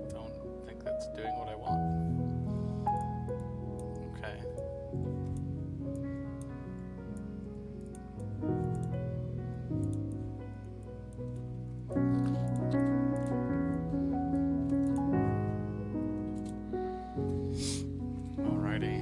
Don't think that's doing what I want. Okay. Alrighty.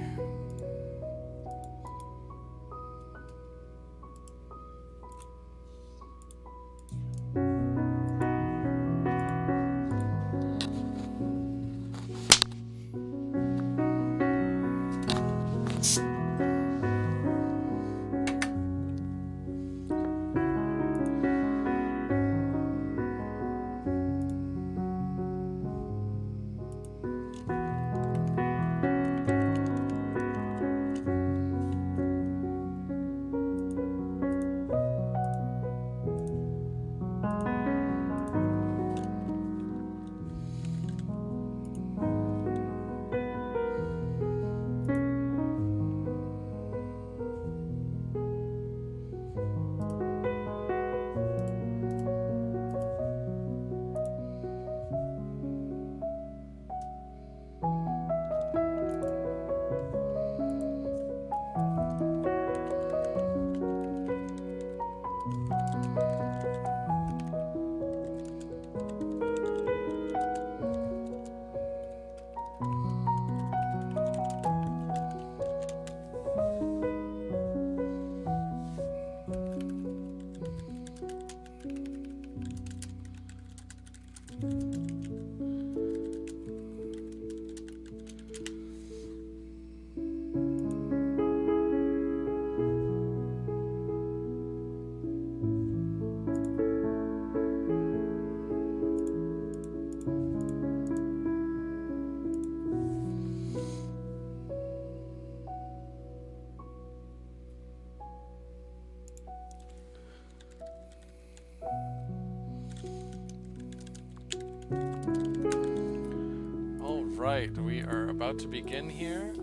Alright, we are about to begin here.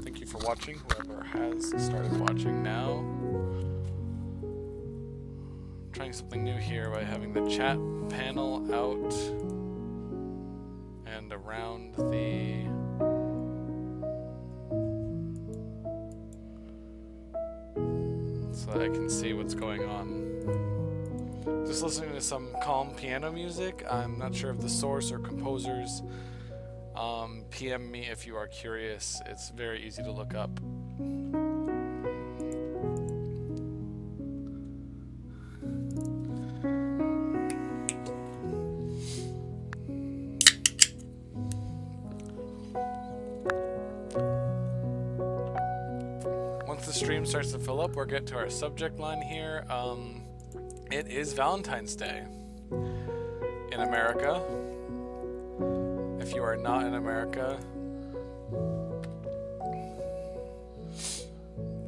Thank you for watching, whoever has started watching now. Trying something new here by having the chat panel out and around the so that I can see what's going on. Just listening to some calm piano music. I'm not sure of the source or composers. PM me if you are curious. It's very easy to look up. Once the stream starts to fill up, we'll get to our subject line here. It is Valentine's Day in America. If you are not in America,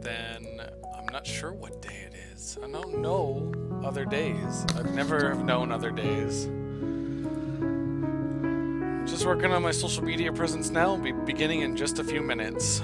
then I'm not sure what day it is. I don't know other days. I've never have known other days. Just working on my social media presence now. I'll be beginning in just a few minutes.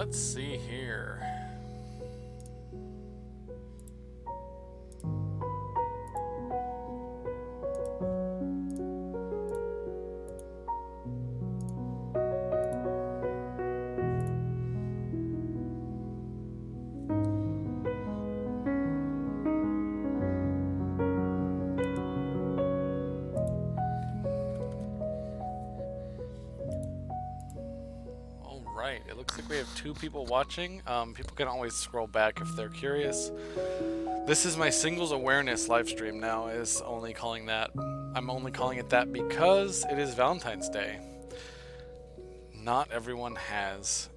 Let's see here. It looks like we have 2 people watching. People can always scroll back if they're curious. This is my singles awareness live stream now. I'm only calling it that because it is Valentine's Day. Not everyone has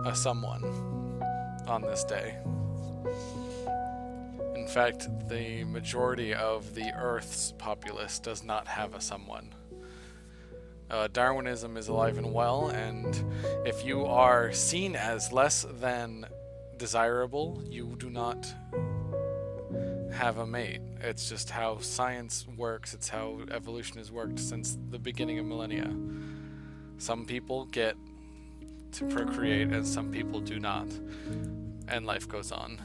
a someone on this day. In fact, the majority of the Earth's populace does not have a someone. Darwinism is alive and well, and if you are seen as less than desirable, you do not have a mate. It's just how science works. It's how evolution has worked since the beginning of millennia. Some people get to procreate and some people do not, and life goes on.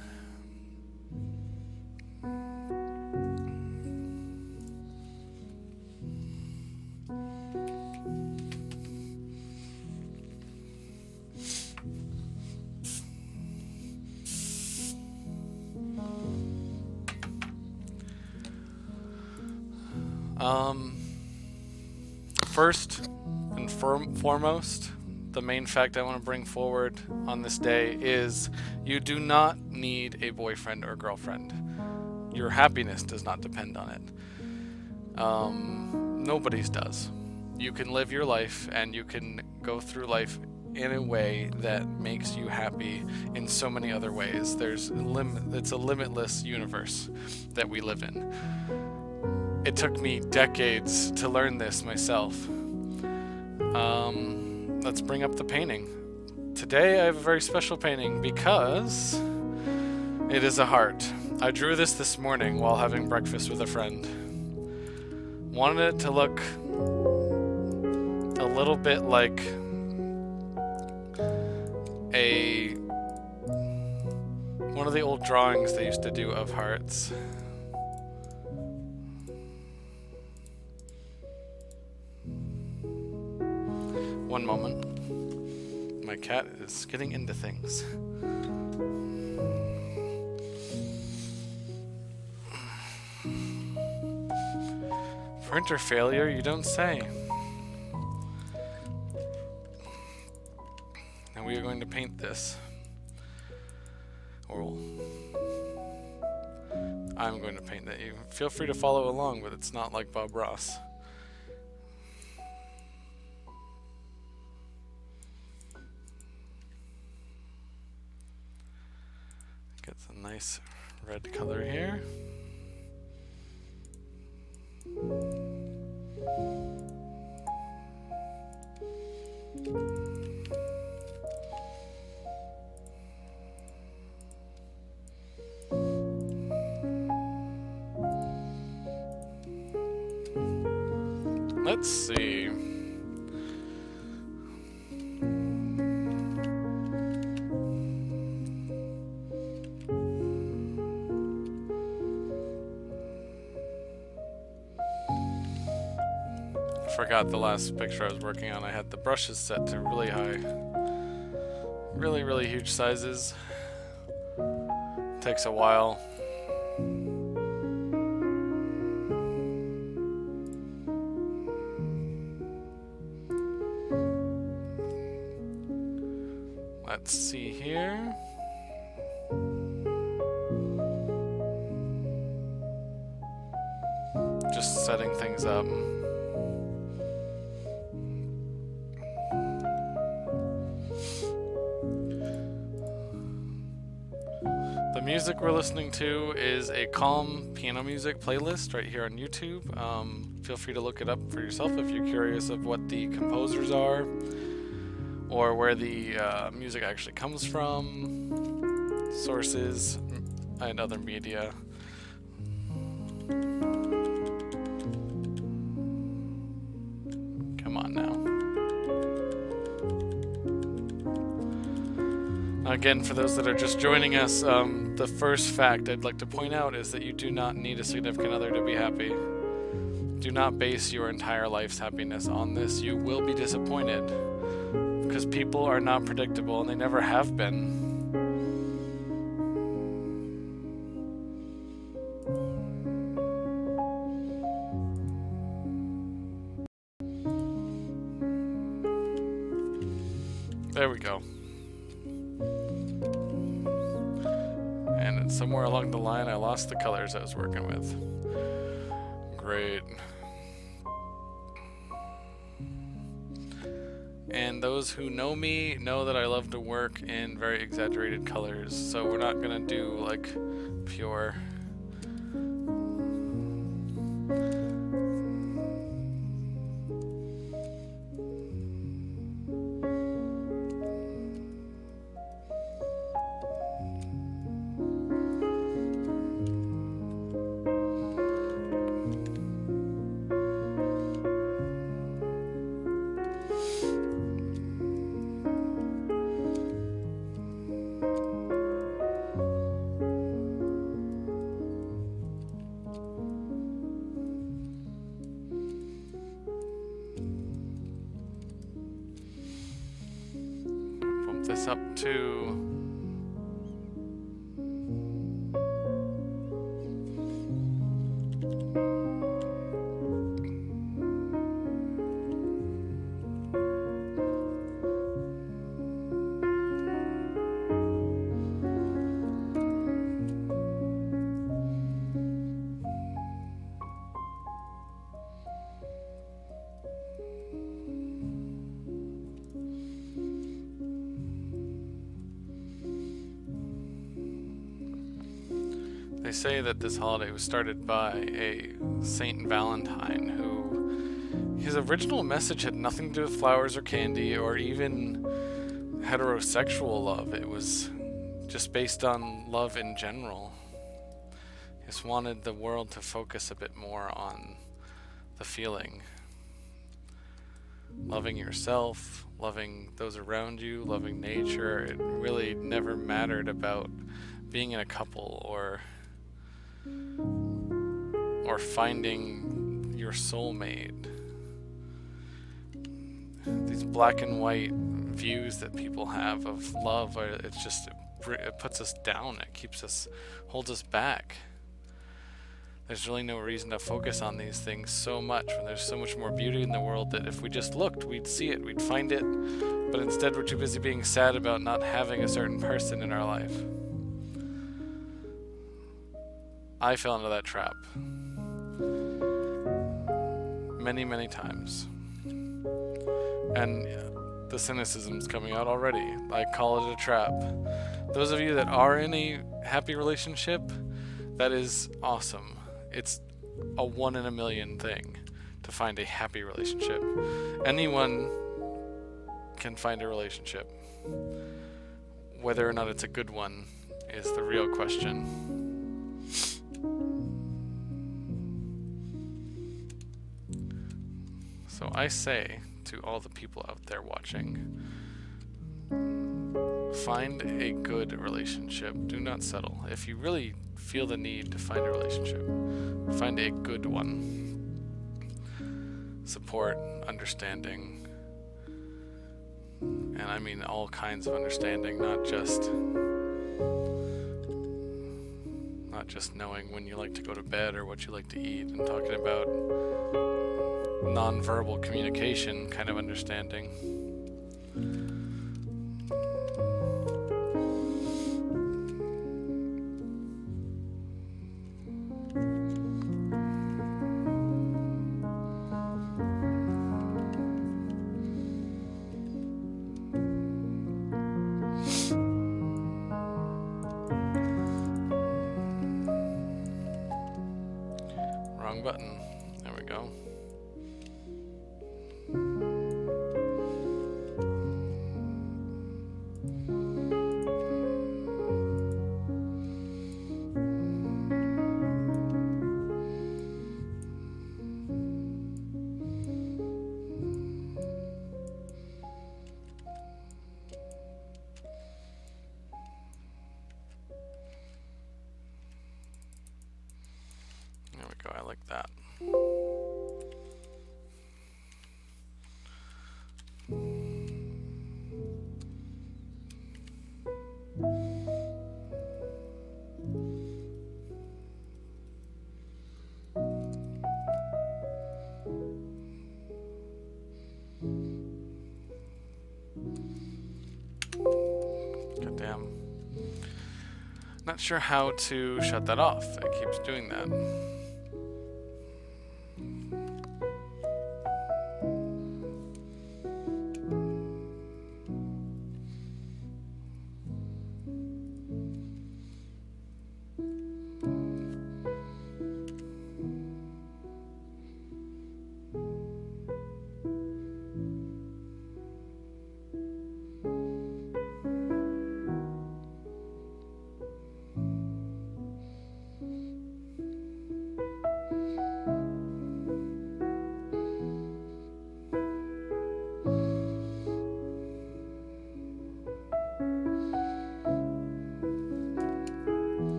First and foremost, the main fact I want to bring forward on this day is you do not need a boyfriend or girlfriend. Your happiness does not depend on it. Nobody's does. You can live your life and you can go through life in a way that makes you happy in so many other ways. It's a limitless universe that we live in. It took me decades to learn this myself. Let's bring up the painting. Today I have a very special painting because it is a heart. I drew this morning while having breakfast with a friend. Wanted it to look a little bit like one of the old drawings they used to do of hearts. One moment. My cat is getting into things. Printer failure, you don't say. Now we are going to paint this. Or I'm going to paint that. You feel free to follow along, but it's not like Bob Ross. Get some nice red color here. Let's see. Forgot the last picture I was working on. I had the brushes set to really high. Really, really huge sizes. Takes a while. Let's see here. Just setting things up. The music we're listening to is a calm piano music playlist right here on YouTube. Feel free to look it up for yourself if you're curious of what the composers are or where the music actually comes from, sources, and other media. Come on now. Again, for those that are just joining us, the first fact I'd like to point out is that you do not need a significant other to be happy. Do not base your entire life's happiness on this. You will be disappointed, because people are not predictable and they never have been. There we go. And somewhere along the line I lost the colors I was working with. Great. And those who know me know that I love to work in very exaggerated colors, so we're not gonna do like pure. This up to They say that this holiday was started by a Saint Valentine who his original message had nothing to do with flowers or candy or even heterosexual love. It was just based on love in general. He just wanted the world to focus a bit more on the feeling. Loving yourself, loving those around you, loving nature. It really never mattered about being in a couple or finding your soulmate. These black and white views that people have of love, it puts us down. It holds us back. There's really no reason to focus on these things so much when there's so much more beauty in the world that if we just looked, we'd see it, we'd find it. But instead we're too busy being sad about not having a certain person in our life. I fell into that trap many, many times. And the cynicism's coming out already. I call it a trap. Those of you that are in a happy relationship, that is awesome. It's a 1 in a million thing to find a happy relationship. Anyone can find a relationship. Whether or not it's a good one is the real question. So I say to all the people out there watching, find a good relationship. Do not settle. If you really feel the need to find a relationship, find a good one. Support, understanding, and I mean all kinds of understanding, not just knowing when you like to go to bed or what you like to eat, and talking about non-verbal communication kind of understanding. Wrong button. There we go. Not sure how to shut that off. It keeps doing that.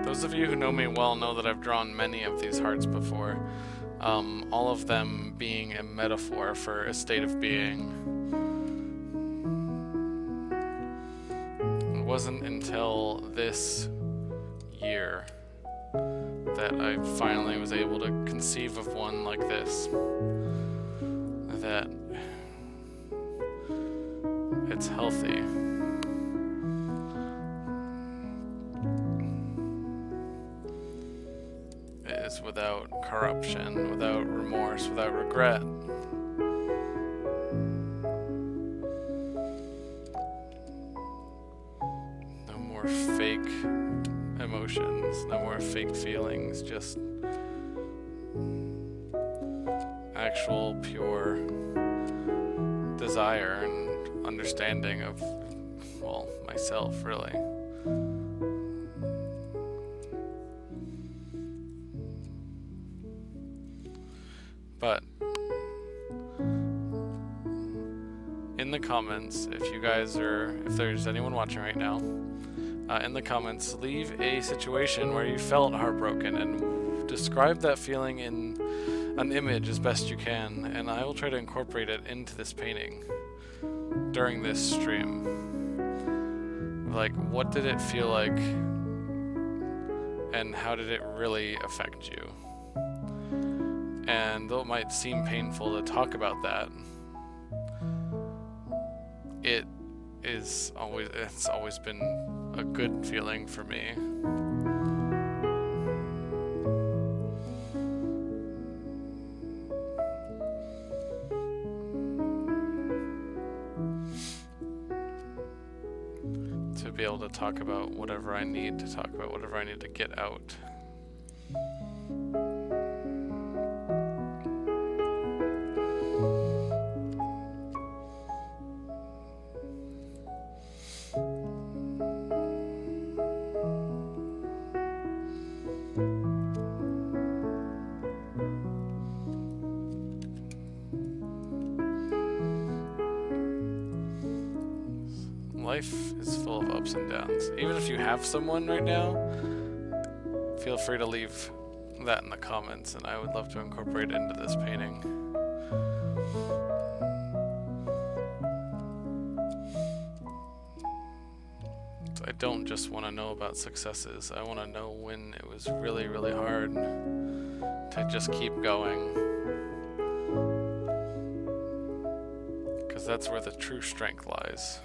Those of you who know me well know that I've drawn many of these hearts before, all of them being a metaphor for a state of being. It wasn't until this year that I finally was able to conceive of one like this, that it's healthy. Without corruption, without remorse, without regret. No more fake emotions, no more fake feelings, just actual pure desire and understanding of, well, myself, really. But in the comments, if there's anyone watching right now, in the comments, leave a situation where you felt heartbroken and describe that feeling in an image as best you can, and I will try to incorporate it into this painting during this stream. Like, what did it feel like, and how did it really affect you? And though it might seem painful to talk about that, it's always been a good feeling for me. To be able to talk about whatever I need to talk about, whatever I need to get out. Life is full of ups and downs. Even if you have someone right now, feel free to leave that in the comments, and I would love to incorporate it into this painting. I don't just want to know about successes. I want to know when it was really, really hard to just keep going. Because that's where the true strength lies.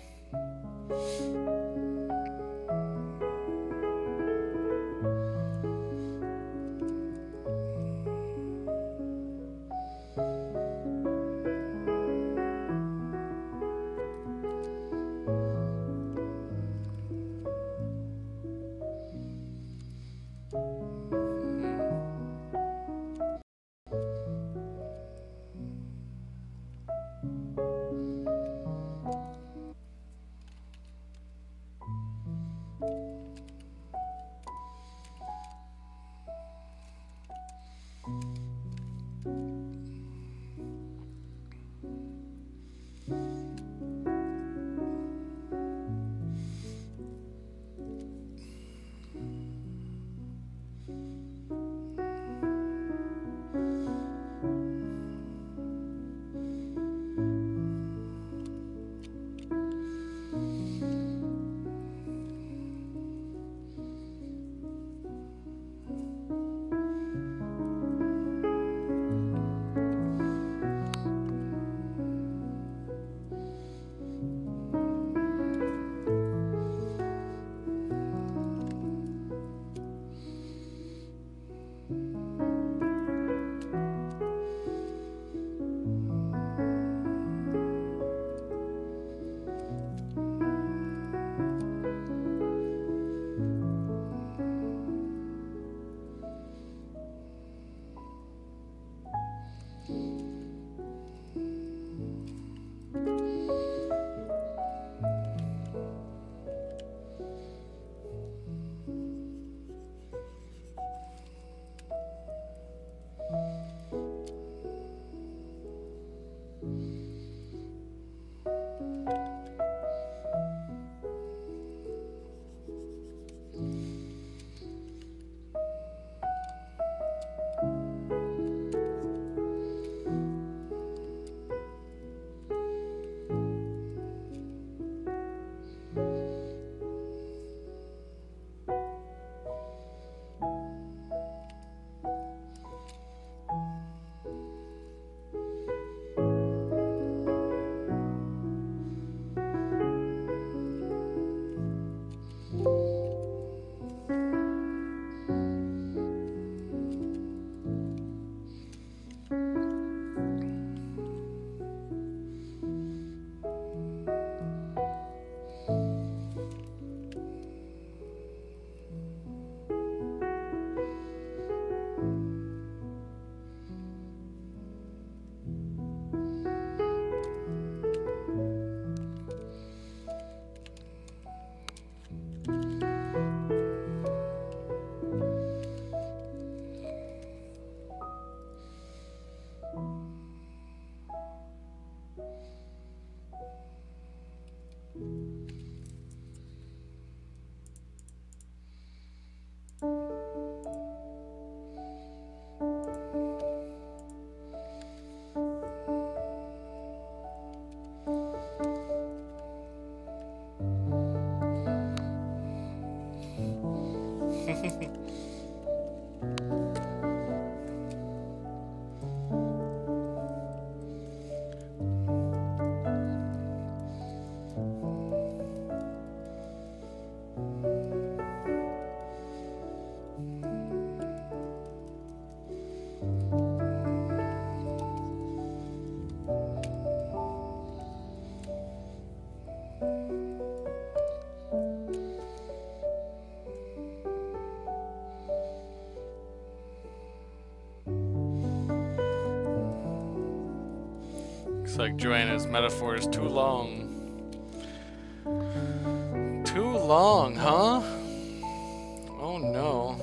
Looks like Joanna's metaphor is too long. Too long, huh? Oh no.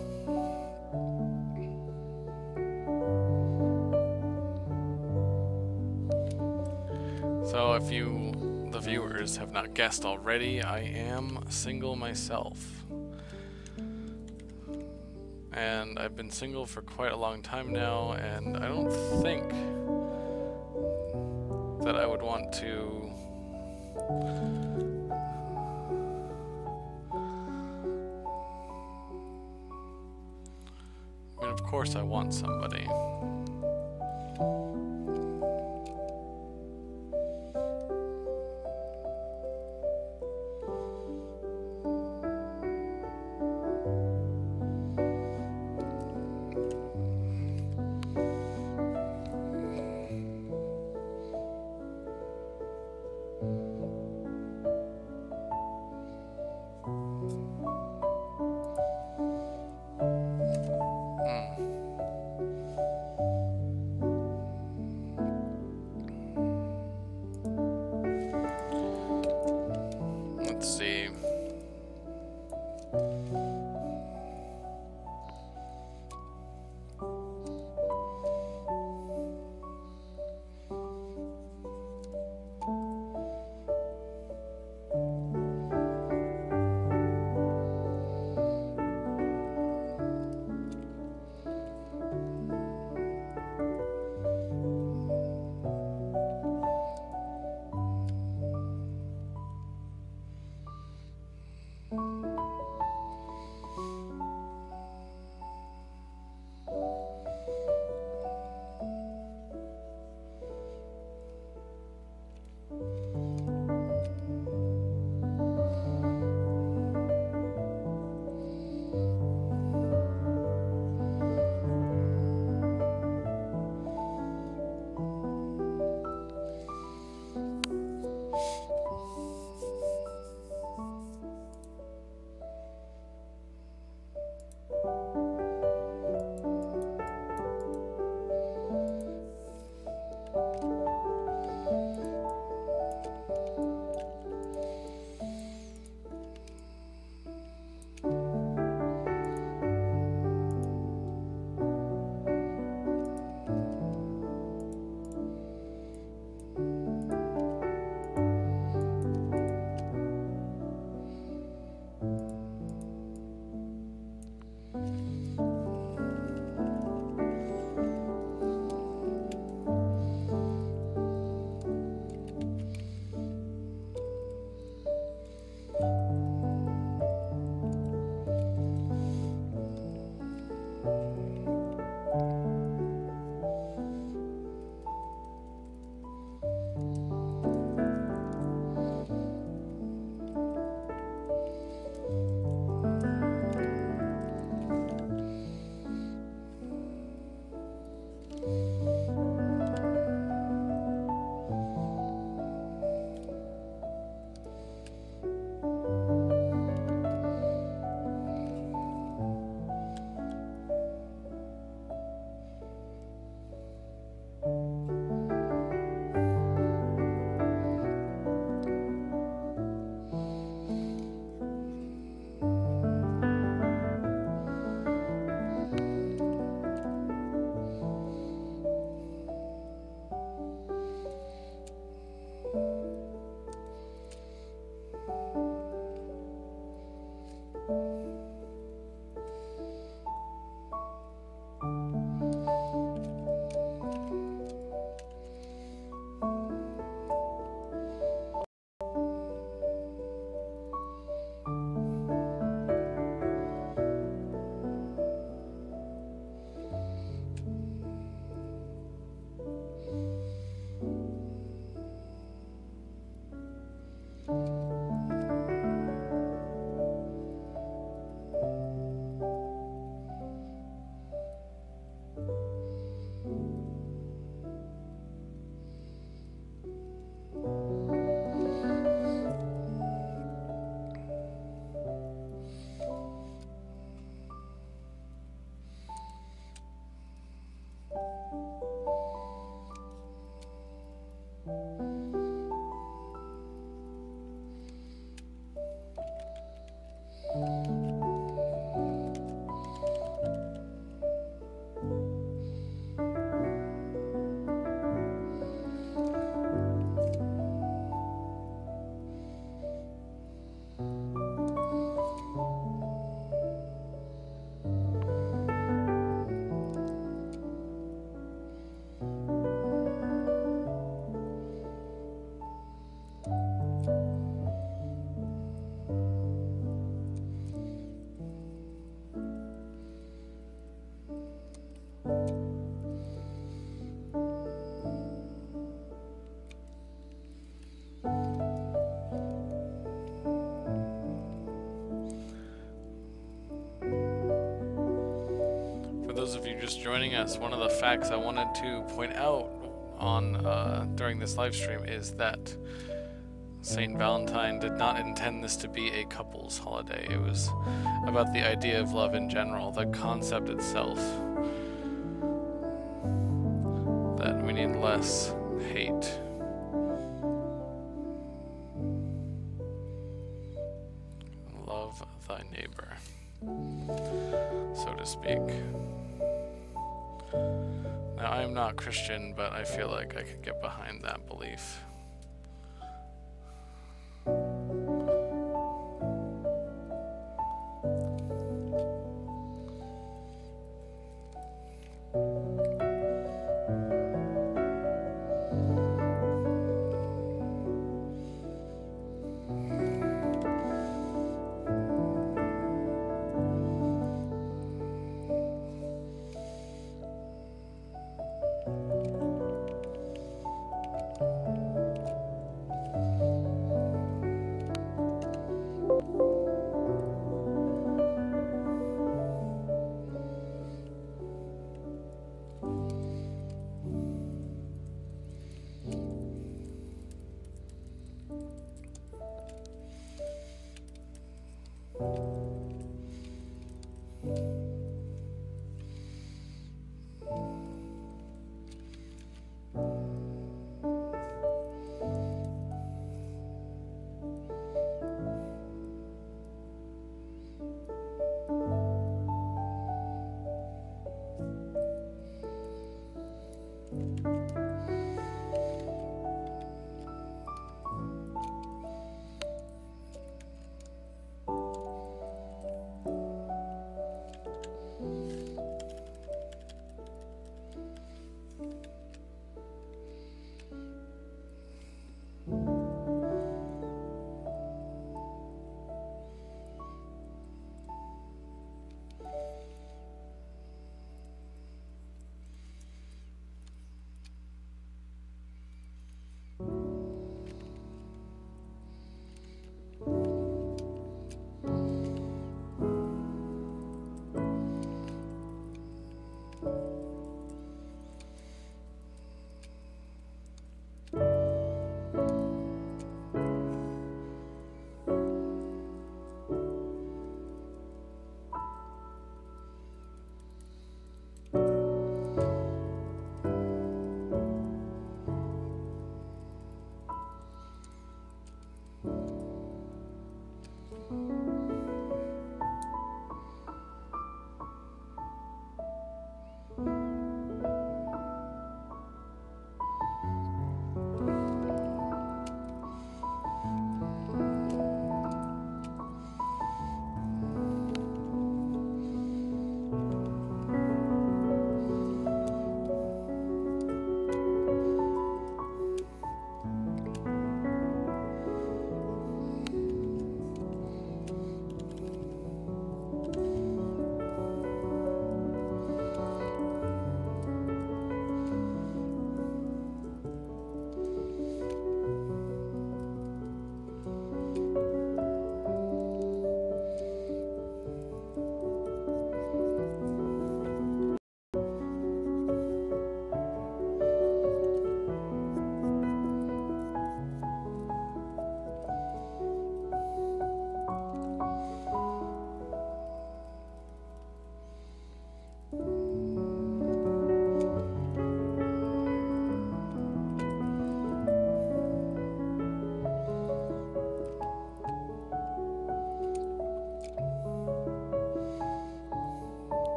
So if you, the viewers, have not guessed already, I am single myself. And I've been single for quite a long time now, and I don't think that I would want to I mean, of course I want somebody. of you just joining us, one of the facts I wanted to point out on during this live stream is that Saint Valentine did not intend this to be a couple's holiday. It was about the idea of love in general, the concept itself. That we need less hate. Love thy neighbor, so to speak. Now, I am not Christian, but I feel like I could get behind that belief.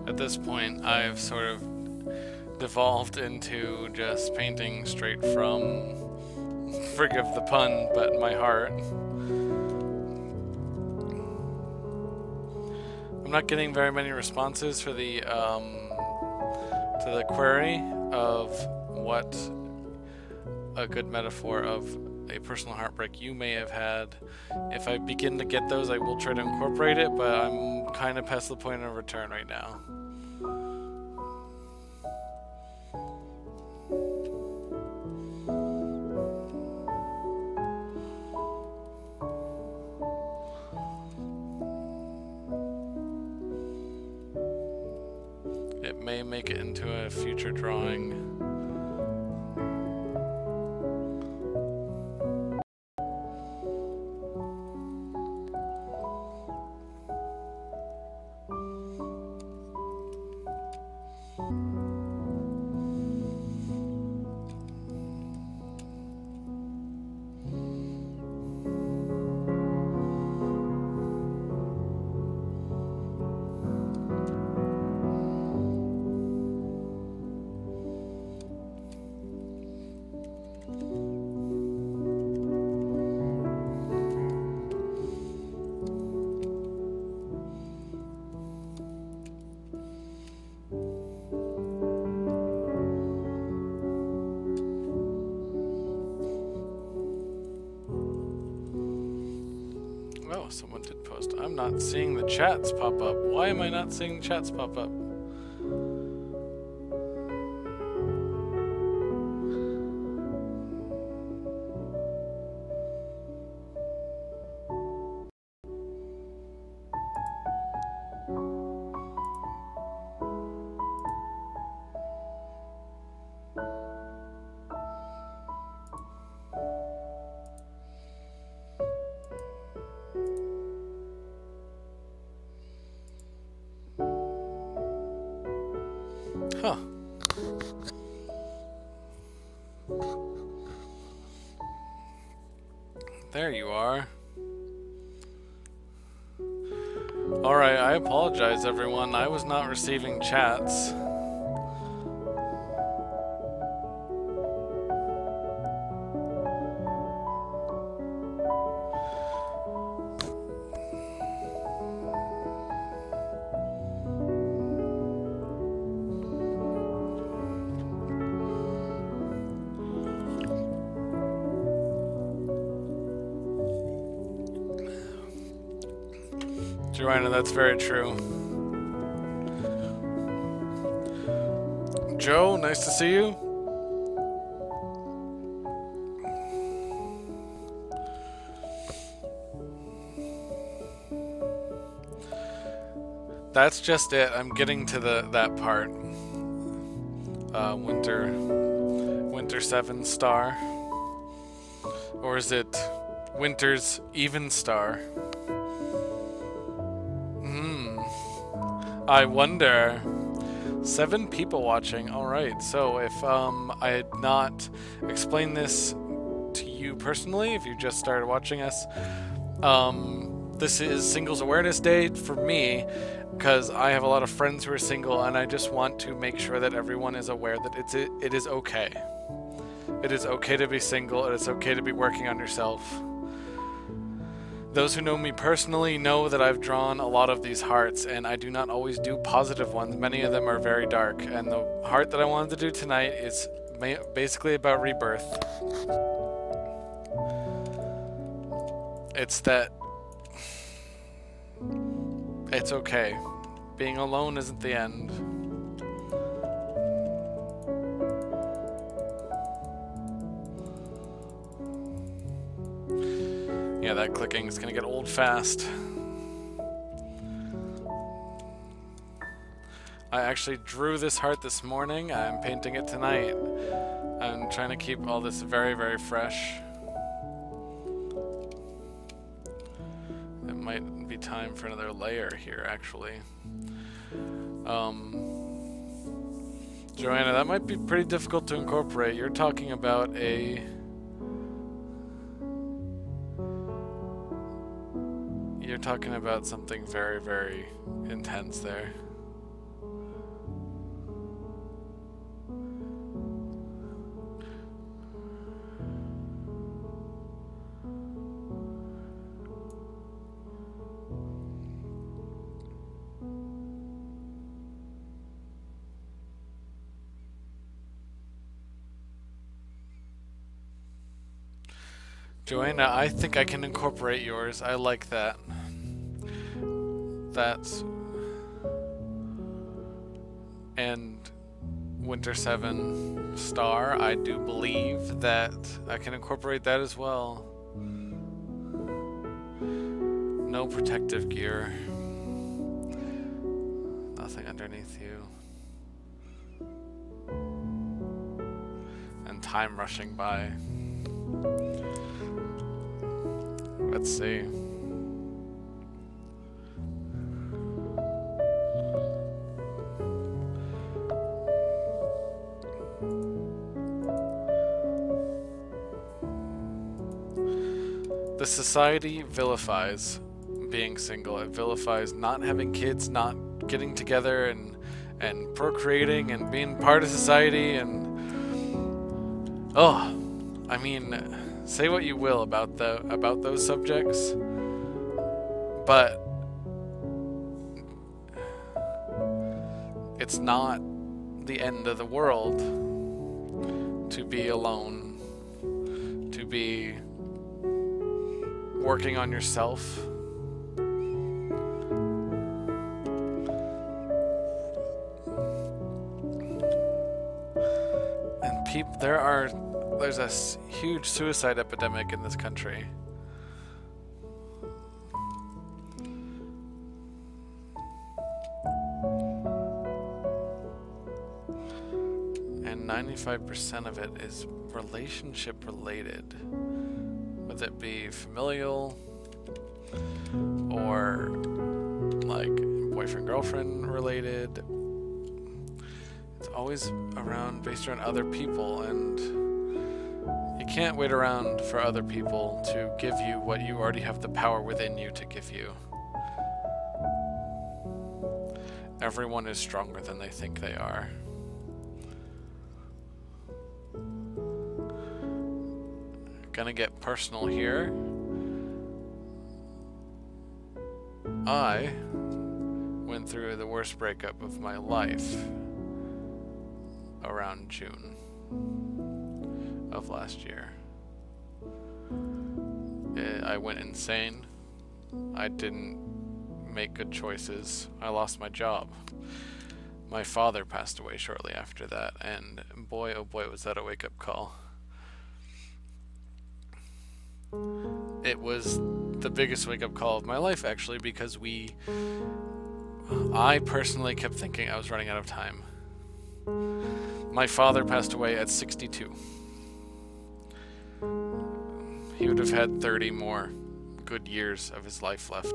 At this point, I've sort of devolved into just painting straight from, forgive the pun, but my heart. I'm not getting very many responses for the to the query of what a good metaphor of a personal heartbreak you may have had. If I begin to get those, I will try to incorporate it, but I'm kind of past the point of return right now. It may make it into a future drawing. Oh, someone did post. I'm not seeing the chats pop up. Why am I not seeing the chats pop up? Huh. There you are. Alright, I apologize everyone. I was not receiving chats. Joanna, that's very true. Joe, nice to see you. That's just it. I'm getting to that part. Winter 7 star. Or is it Winter's even star? I wonder. 7 people watching. Alright, so if I had not explained this to you personally, if you just started watching us, this is Singles Awareness Day for me, because I have a lot of friends who are single, and I just want to make sure that everyone is aware that it is okay. It is okay to be single, it is okay to be working on yourself. Those who know me personally know that I've drawn a lot of these hearts, and I do not always do positive ones. Many of them are very dark, and the heart that I wanted to do tonight is basically about rebirth. It's that it's okay. Being alone isn't the end. Yeah, that clicking is gonna get old fast. I actually drew this heart this morning. I'm painting it tonight. I'm trying to keep all this very, very fresh. might be time for another layer here, actually. Joanna, that might be pretty difficult to incorporate. You're talking about a... You're talking about something very, very intense there. Joanna, I think I can incorporate yours. I like that. That's... And Winter 7 Star, I do believe that I can incorporate that as well. No protective gear. Nothing underneath you. And time rushing by. Let's see. The society vilifies being single. It vilifies not having kids, not getting together and procreating and being part of society and... Oh, I mean... Say what you will about those subjects, but it's not the end of the world to be alone, to be working on yourself. And there's a huge suicide epidemic in this country. And 95% of it is relationship related. Whether it be familial or like boyfriend-girlfriend related. It's always based around other people, and you can't wait around for other people to give you what you already have the power within you to give you. Everyone is stronger than they think they are. Gonna get personal here. I went through the worst breakup of my life around June of last year. I went insane. I didn't make good choices. I lost my job. My father passed away shortly after that, and boy, oh boy, was that a wake-up call. It was the biggest wake-up call of my life, actually, because I personally kept thinking I was running out of time. My father passed away at 62. He would have had 30 more good years of his life left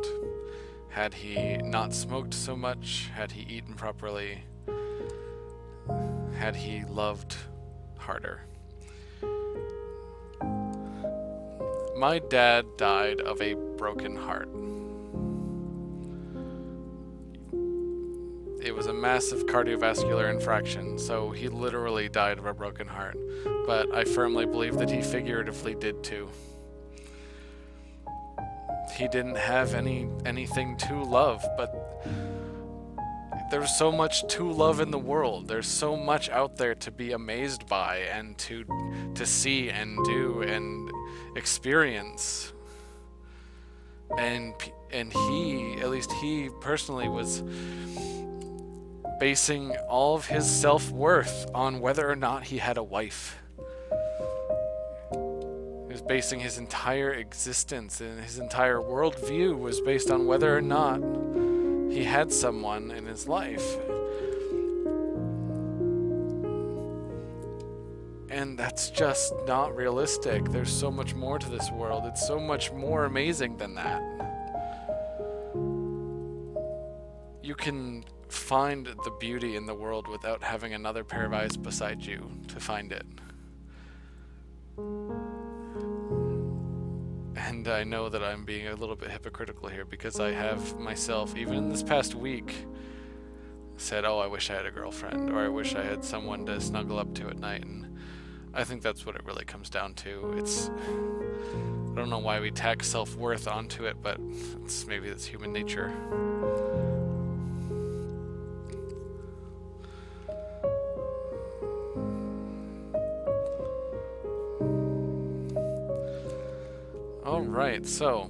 had he not smoked so much, had he eaten properly, had he loved harder. My dad died of a broken heart. It was a massive cardiovascular infraction, so he literally died of a broken heart. But I firmly believe that he figuratively did too. He didn't have anything to love, but there's so much to love in the world. There's so much out there to be amazed by and to see and do and experience. And he, at least he personally, was basing all of his self-worth on whether or not he had a wife. He was basing his entire existence and his entire worldview was based on whether or not he had someone in his life. And that's just not realistic. There's so much more to this world. It's so much more amazing than that. you can find the beauty in the world without having another pair of eyes beside you to find it. And I know that I'm being a little bit hypocritical here because I have myself, even in this past week, said, oh, I wish I had a girlfriend, or I wish I had someone to snuggle up to at night, and I think that's what it really comes down to. I don't know why we tack self-worth onto it, but maybe that's human nature. Alright, so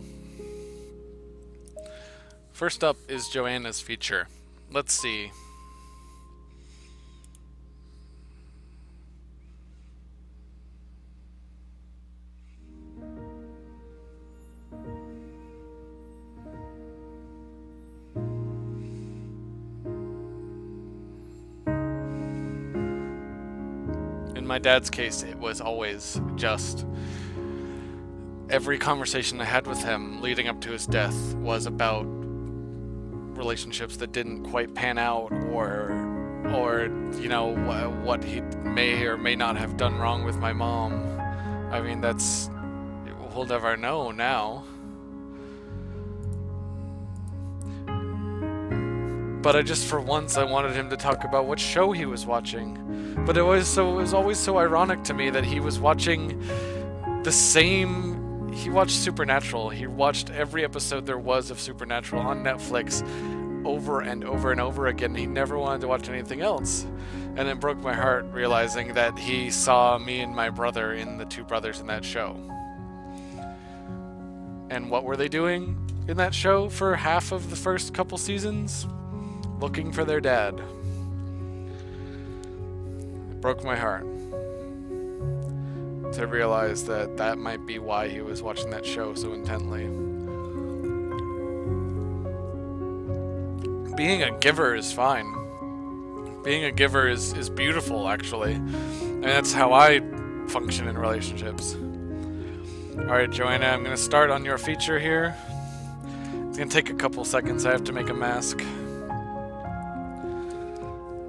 first up is Joanna's feature. Let's see. In my dad's case, it was always just every conversation I had with him leading up to his death was about relationships that didn't quite pan out, or you know, what he may or may not have done wrong with my mom. I mean, we'll never know now. But for once, I wanted him to talk about what show he was watching. But it was always so ironic to me that he was watching the same. He watched Supernatural. He watched every episode there was of Supernatural on Netflix over and over and over again. He never wanted to watch anything else. And it broke my heart realizing that he saw me and my brother in the two brothers in that show. And what were they doing in that show for half of the first couple seasons? Looking for their dad. It broke my heart to realize that that might be why he was watching that show so intently. Being a giver is fine. Being a giver is beautiful, actually. And that's how I function in relationships. Alright, Joanna, I'm going to start on your feature here. It's going to take a couple seconds. I have to make a mask.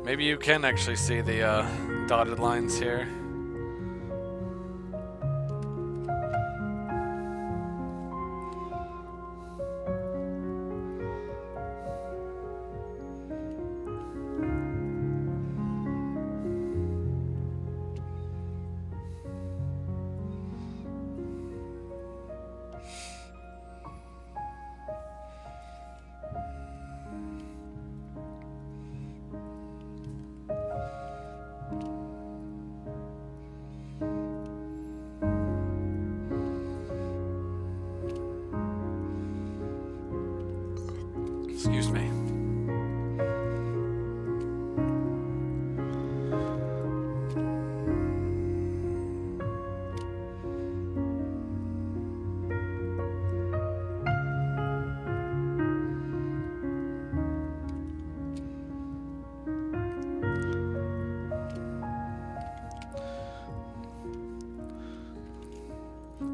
Maybe you can actually see the dotted lines here. Excuse me.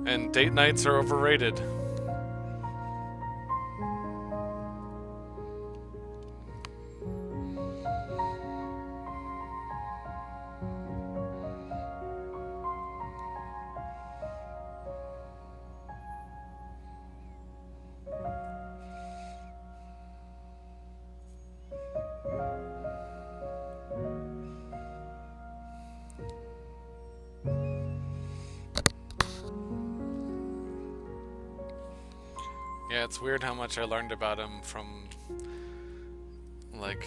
And date nights are overrated. Yeah, it's weird how much I learned about him from, like,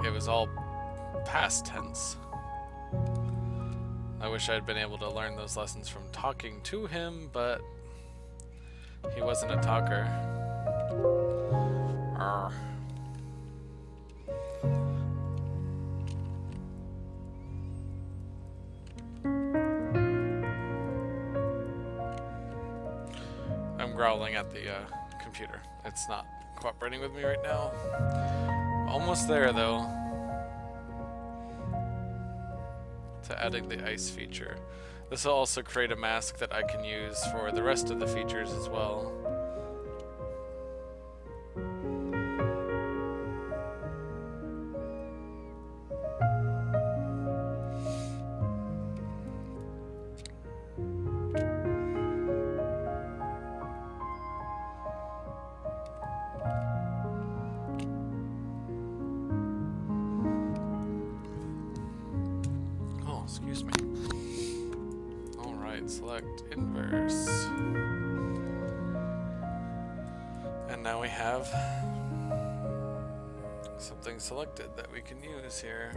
it was all past tense. I wish I'd been able to learn those lessons from talking to him, but he wasn't a talker. Arr. I'm growling at the computer. It's not cooperating with me right now. Almost there, though. to adding the ice feature. This will also create a mask that I can use for the rest of the features as well. Excuse me. Alright, select inverse. And now we have something selected that we can use here.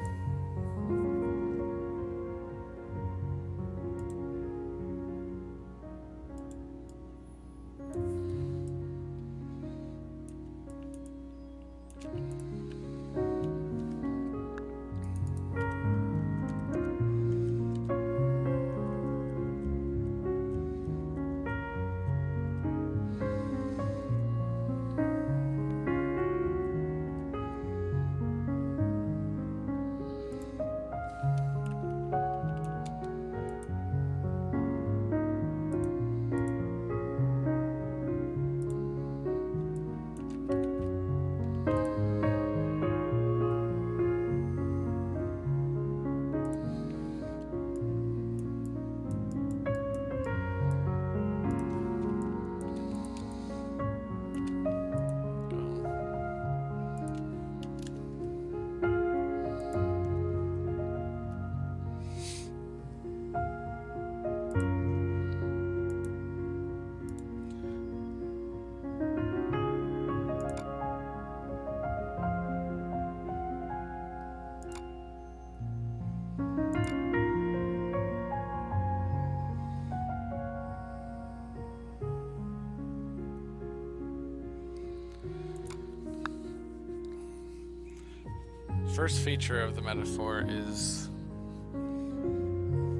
First feature of the metaphor is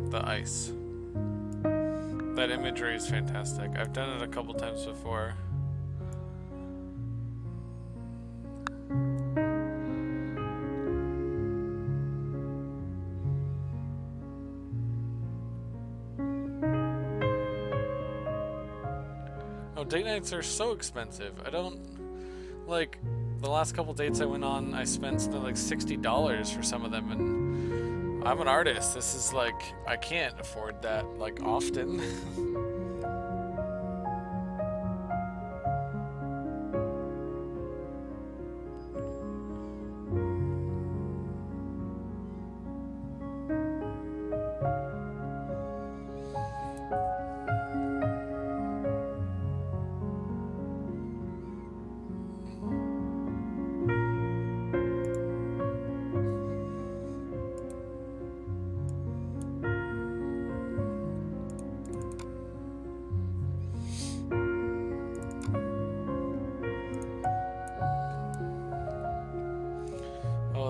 the ice. That imagery is fantastic. I've done it a couple times before. Oh, date nights are so expensive. I don't like. The last couple dates I went on, I spent something like $60 for some of them, and I'm an artist. This is like, I can't afford that, like, often.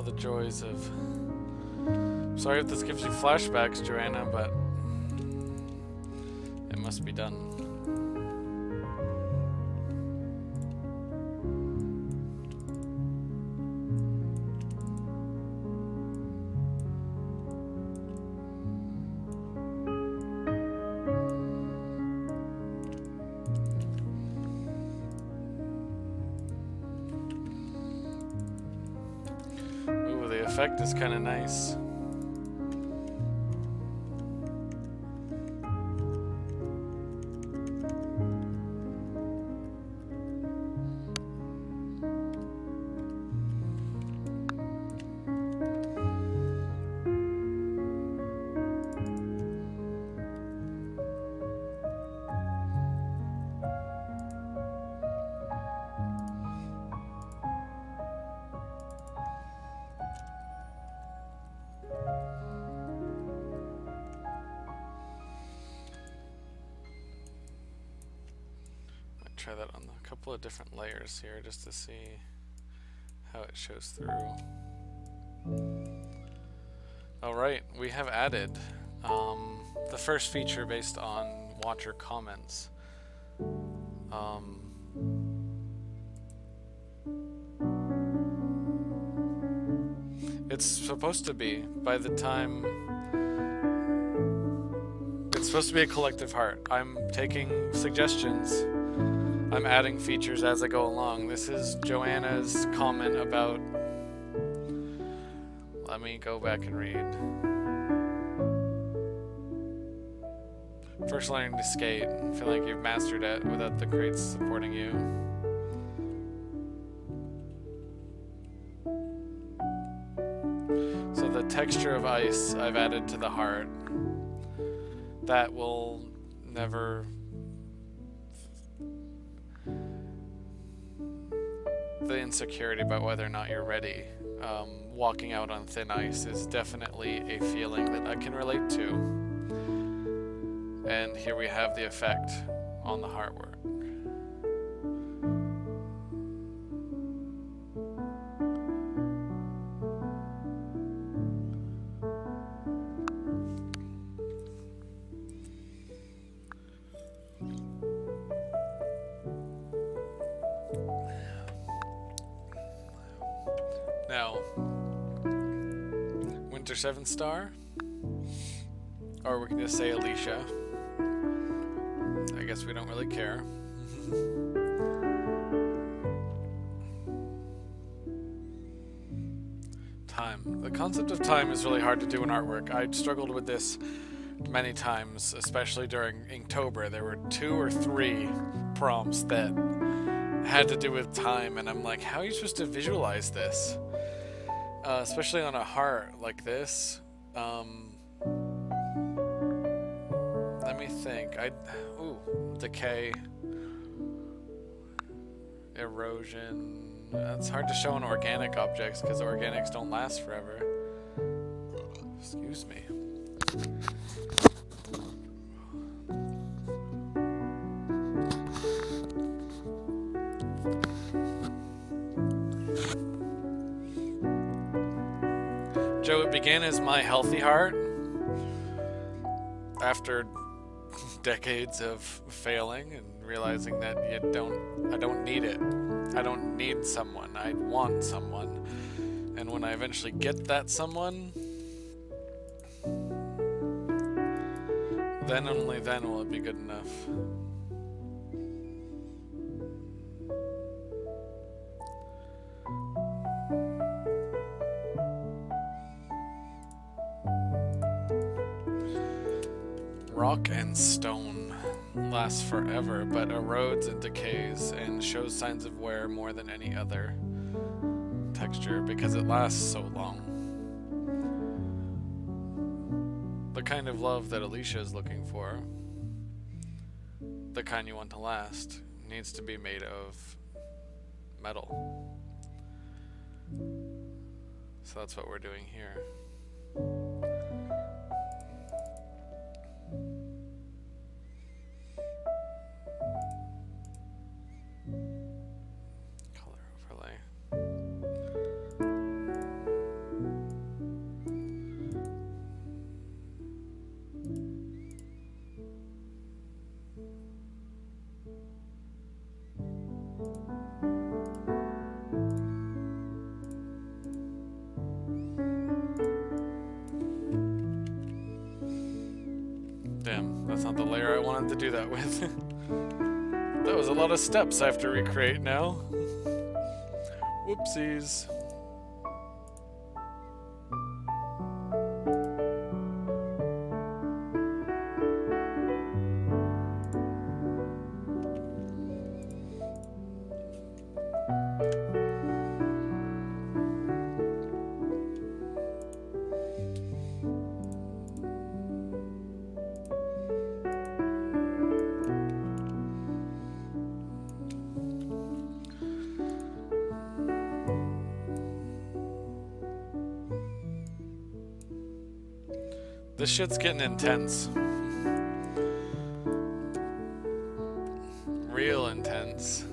The joys of... Sorry if this gives you flashbacks, Joanna, but it must be done. Effect is kind of nice. Try that on a couple of different layers here just to see how it shows through. Alright, we have added the first feature based on watcher comments. It's supposed to be by the time supposed to be a collective heart. I'm taking suggestions. I'm adding features as I go along. This is Joanna's comment about... Let me go back and read. First learning to skate. Feel like you've mastered it without the crates supporting you. So the texture of ice I've added to the heart. That will never... The insecurity about whether or not you're ready. Walking out on thin ice is definitely a feeling that I can relate to. And here we have the effect on the heartwork. Now, Winter 7 Star, or we can just say Alicia. I guess we don't really care. Time. The concept of time is really hard to do in artwork. I struggled with this many times, especially during Inktober. There were 2 or 3 prompts that had to do with time, and I'm like, how are you supposed to visualize this? Especially on a heart like this. Let me think. Ooh, decay, erosion. That's hard to show on organic objects because organics don't last forever. Excuse me. Joe, it began as my healthy heart after decades of failing and realizing that I don't need it. I don't need someone. I want someone. And when I eventually get that someone, then only then will it be good enough. Rock and stone lasts forever, but erodes and decays and shows signs of wear more than any other texture because it lasts so long. The kind of love that Alicia is looking for, the kind you want to last, needs to be made of metal. So that's what we're doing here. Damn, that's not the layer I wanted to do that with. That was a lot of steps I have to recreate now. Whoopsies. This shit's getting intense. Real intense.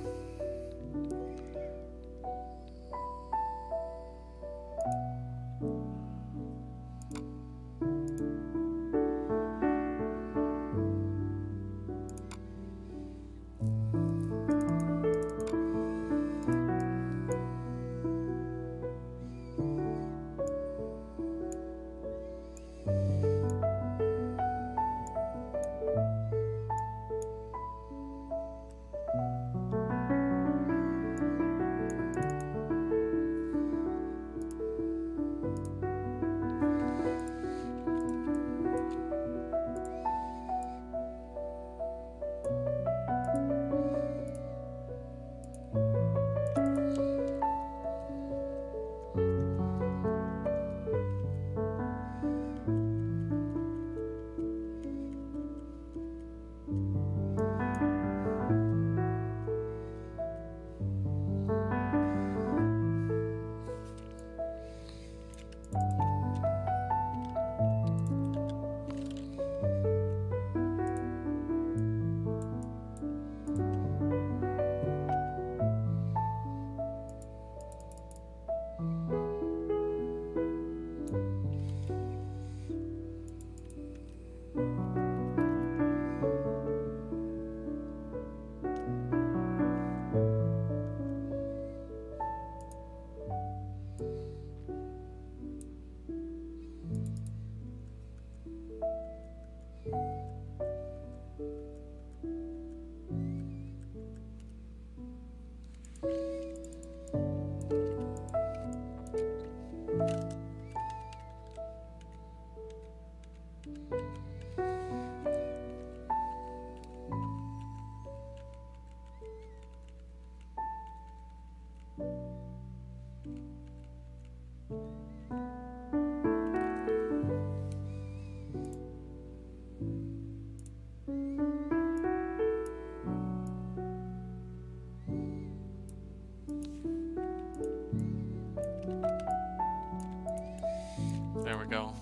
There we go.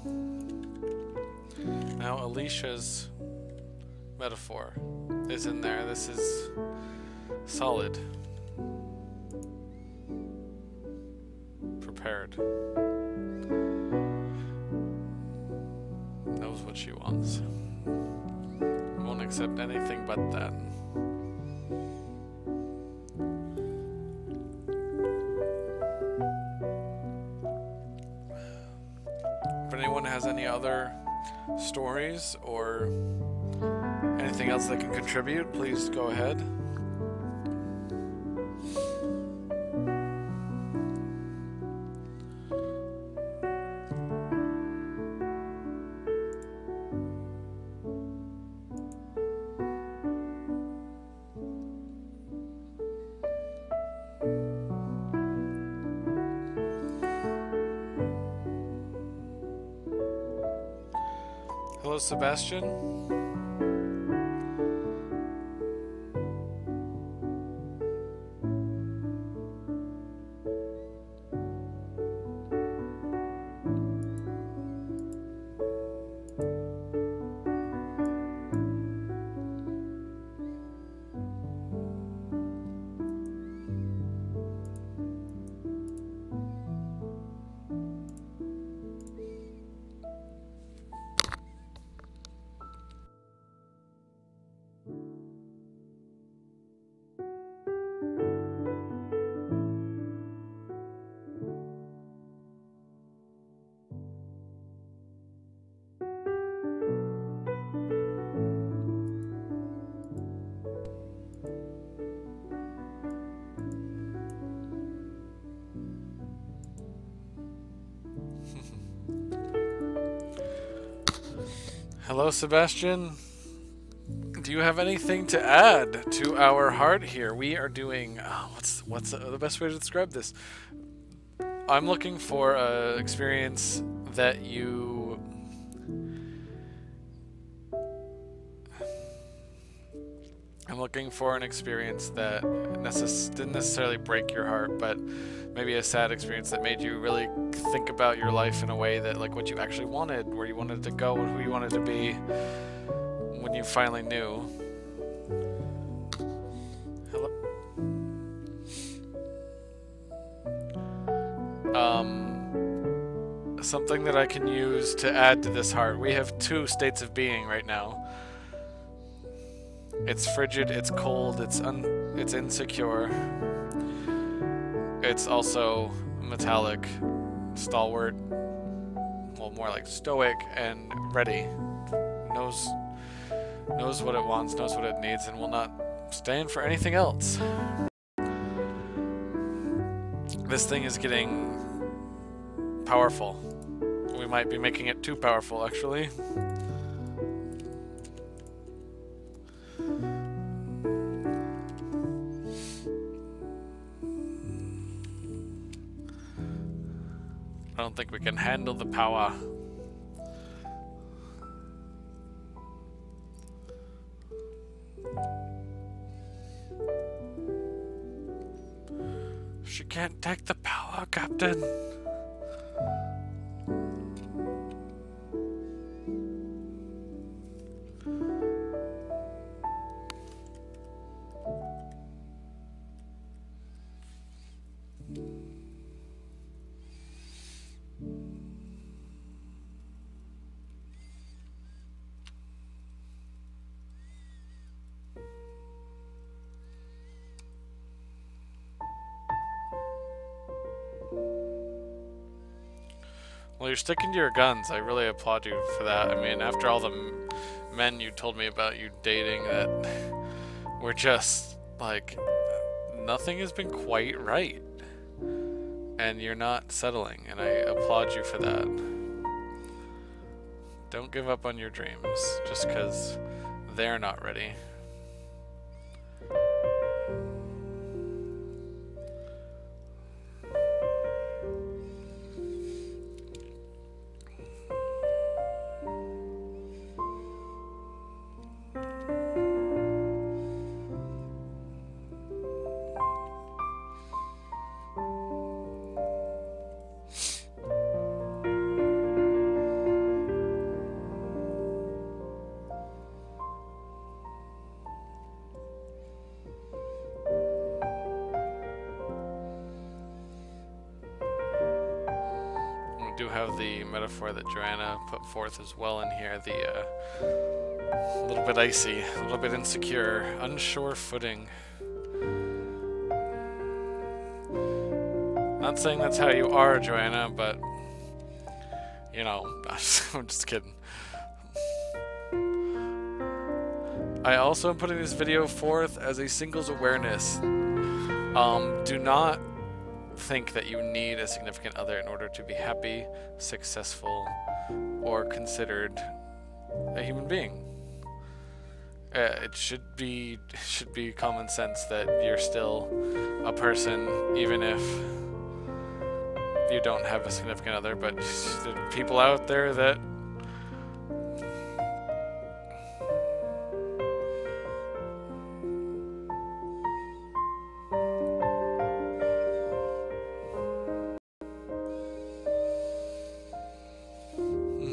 Now Alicia's metaphor is in there. This is solid. Prepared. Knows what she wants. Won't accept anything but that. If anyone has any other stories or anything else that can contribute, please go ahead. Hello, Sebastian. Hello, Sebastian. Do you have anything to add to our heart here? We are doing... what's the best way to describe this? I'm looking for an experience that you... I'm looking for an experience that didn't necessarily break your heart, but maybe a sad experience that made you really think about your life in a way that, like, what you actually wanted, where you wanted to go, and who you wanted to be when you finally knew. Hello? Something that I can use to add to this heart. We have two states of being right now. It's frigid, it's cold, it's insecure. It's also metallic, stalwart, well, more like stoic and ready. Knows what it wants, knows what it needs, and will not stand for anything else. This thing is getting powerful. We might be making it too powerful, actually. I don't think we can handle the power. She can't take the power, Captain. Well, you're sticking to your guns. I really applaud you for that. I mean, after all the men you told me about you dating that were just, like, nothing has been quite right. And you're not settling, and I applaud you for that. Don't give up on your dreams just because they're not ready. Do have the metaphor that Joanna put forth as well in here, the a little bit icy, a little bit insecure, unsure footing. Not saying that's how you are, Joanna, but you know, I'm just kidding. I also am putting this video forth as a singles awareness. Do not think that you need a significant other in order to be happy, successful, or considered a human being. It should be common sense that you're still a person, even if you don't have a significant other. But there are people out there that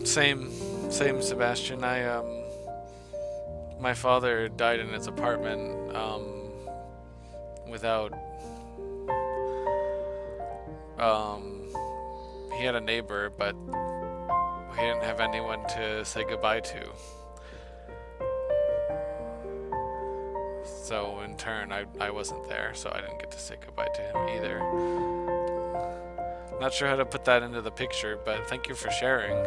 Same, Sebastian. My father died in his apartment, without, he had a neighbor, but he didn't have anyone to say goodbye to. So in turn, I wasn't there, so I didn't get to say goodbye to him either. Not sure how to put that into the picture, but thank you for sharing.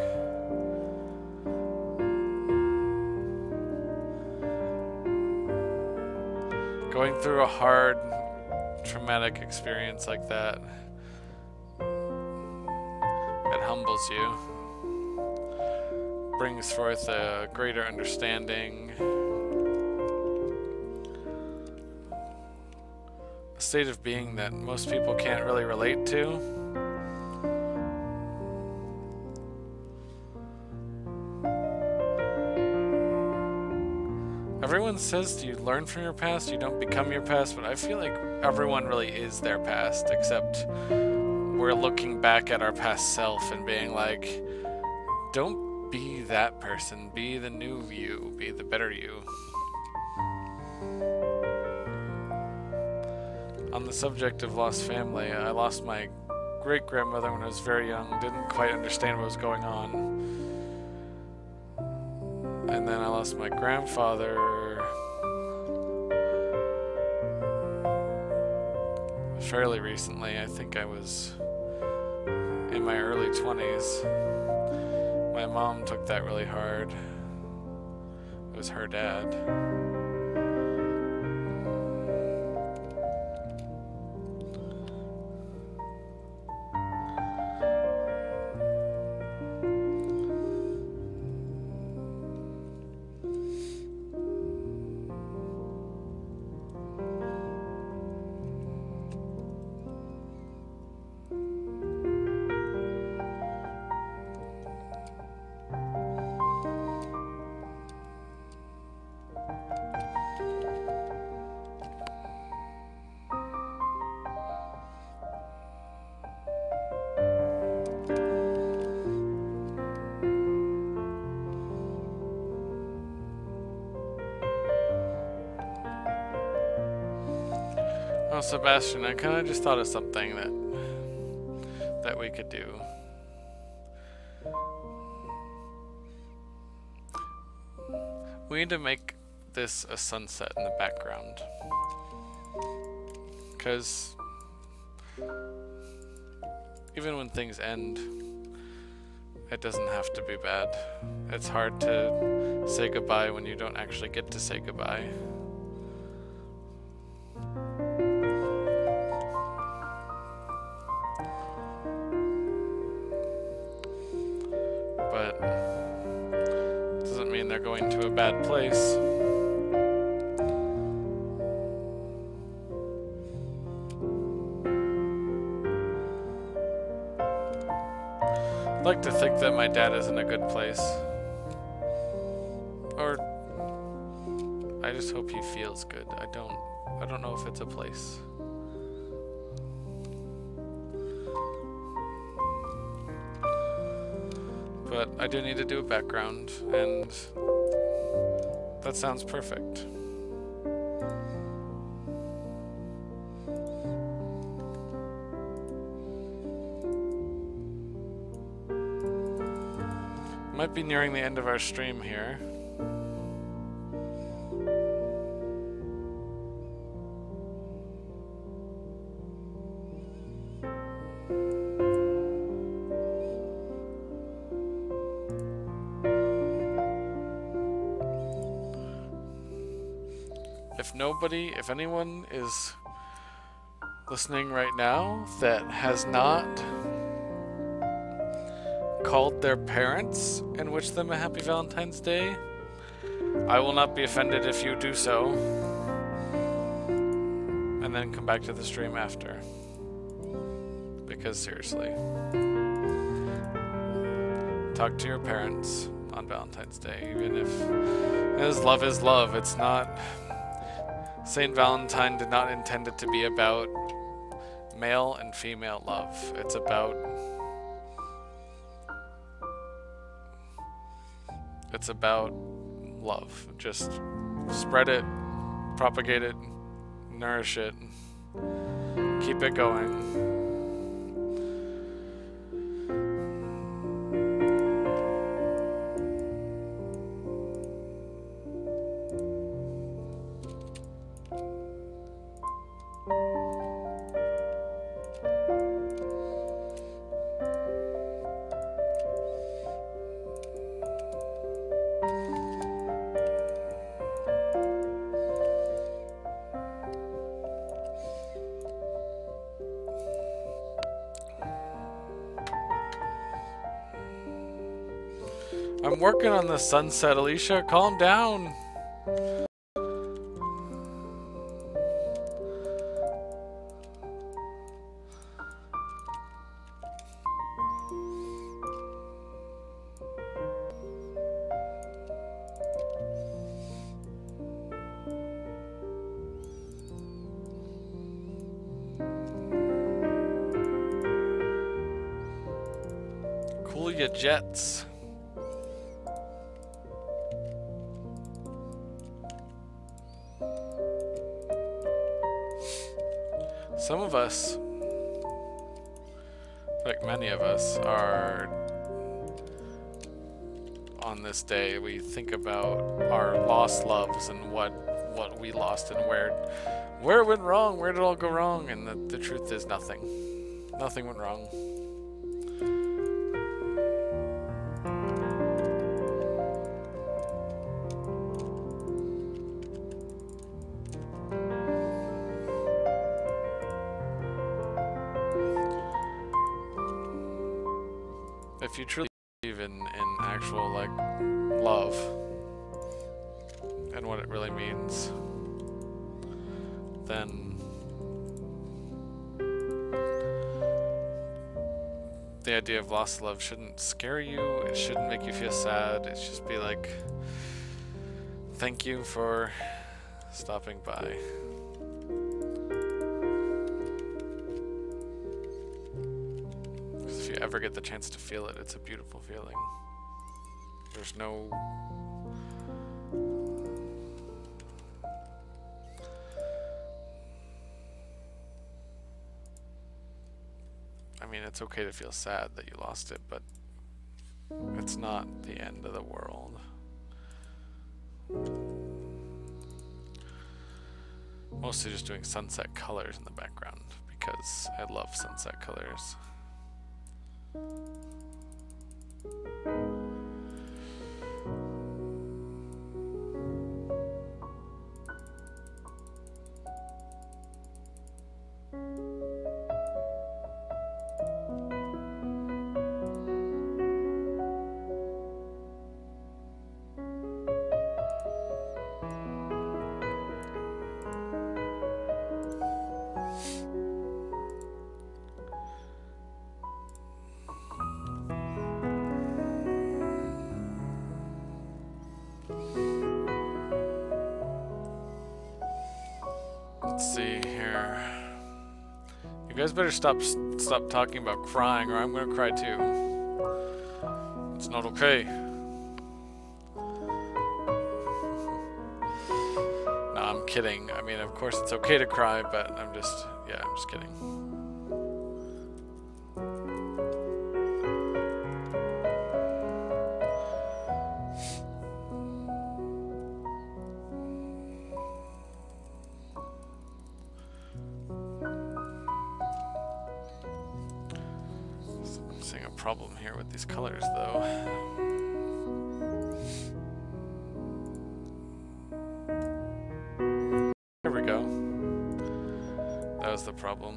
Going through a hard, traumatic experience like that, it humbles you, brings forth a greater understanding, a state of being that most people can't really relate to. Everyone says you learn from your past, you don't become your past, but I feel like everyone really is their past, except we're looking back at our past self and being like, don't be that person, be the new you, be the better you. On the subject of lost family, I lost my great-grandmother when I was very young, didn't quite understand what was going on. And then I lost my grandfather fairly recently. I think I was in my early 20s. My mom took that really hard. It was her dad. Well, Sebastian, I kind of just thought of something that we could do. We need to make this a sunset in the background. Because even when things end, it doesn't have to be bad. It's hard to say goodbye when you don't actually get to say goodbye. mean they're going to a bad place. I'd like to think that my dad is in a good place. Or I just hope he feels good. I don't know if it's a place. But I do need to do a background, and that sounds perfect. Might be nearing the end of our stream here. If anyone is listening right now that has not called their parents and wished them a happy Valentine's Day, I will not be offended if you do so. And then come back to the stream after. Because seriously. Talk to your parents on Valentine's Day, even if love is love. It's not... Saint Valentine did not intend it to be about male and female love. It's about love. Just spread it, propagate it, nourish it, keep it going. I'm working on the sunset, Alicia. Calm down. Cool ya jets. Some of us, like many of us, are on this day. We think about our lost loves and what we lost and where it went wrong, where did it all go wrong, and the truth is nothing. Nothing went wrong. If you truly believe in actual, like, love and what it really means, then the idea of lost love shouldn't scare you, it shouldn't make you feel sad, it should just be like, thank you for stopping by. If you ever get the chance to feel it, it's a beautiful feeling. There's no... I mean, it's okay to feel sad that you lost it, but it's not the end of the world. Mostly just doing sunset colors in the background, because I love sunset colors. see here. You guys better stop talking about crying, or I'm gonna cry too. It's not okay. No, I'm kidding. I mean, of course it's okay to cry, but I'm just kidding. I'm seeing a problem here with these colors, though. There we go. That was the problem.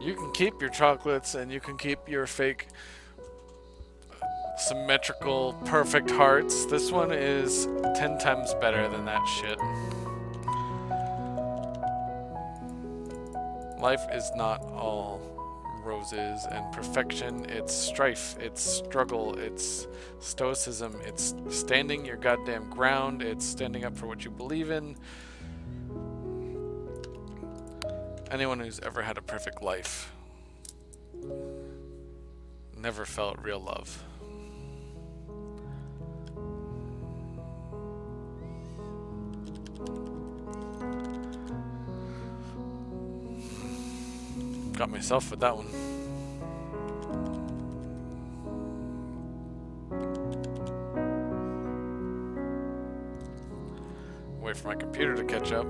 You can keep your chocolates and you can keep your fake symmetrical perfect hearts. This one is 10 times better than that shit. Life is not all roses and perfection. It's strife, it's struggle, it's stoicism, it's standing your goddamn ground, it's standing up for what you believe in. Anyone who's ever had a perfect life never felt real love. Got myself with that one. Wait for my computer to catch up.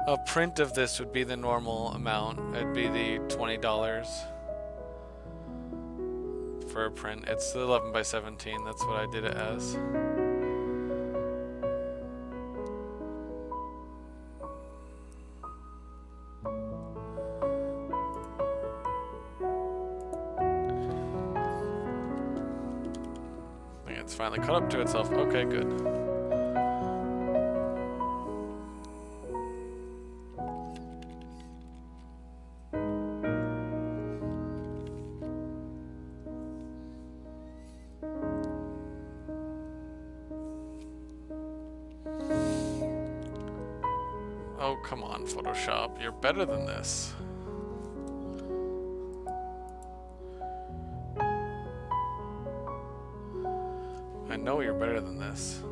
A print of this would be the normal amount. It'd be the $20 for a print. It's the 11 by 17. That's what I did it as. I think it's finally caught up to itself. Okay, good. Oh, come on, Photoshop. You're better than this. I know you're better than this.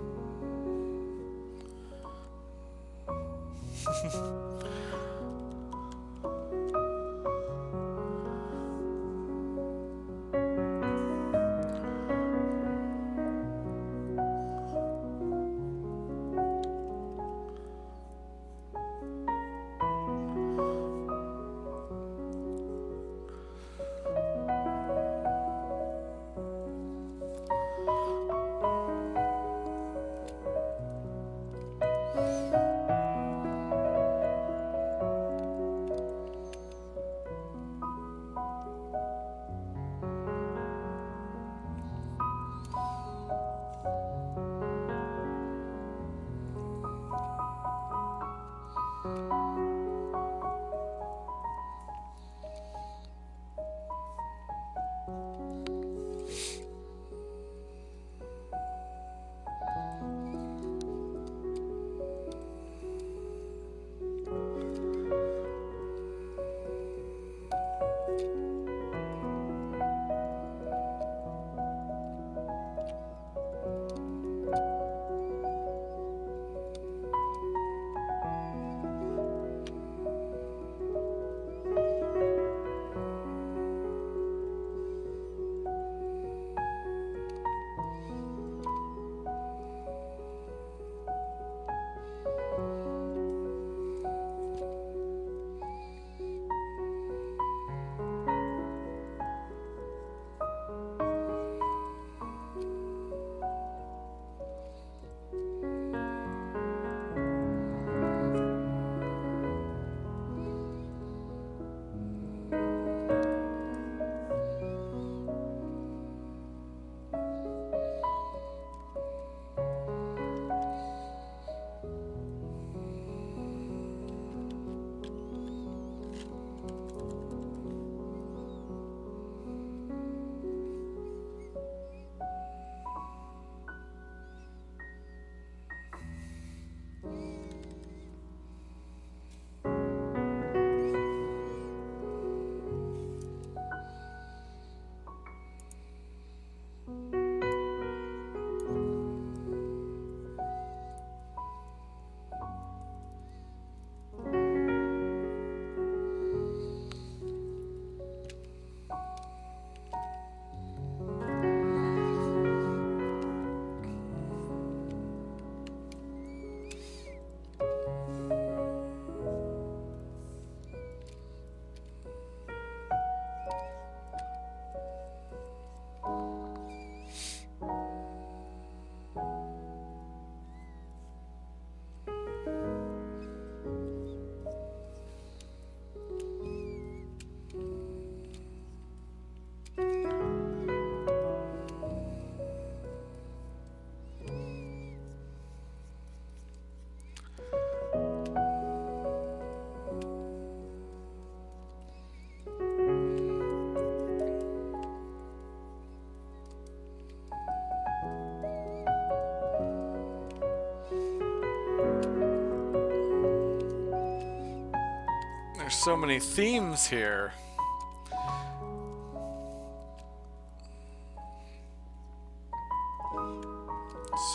There's so many themes here.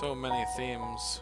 So many themes.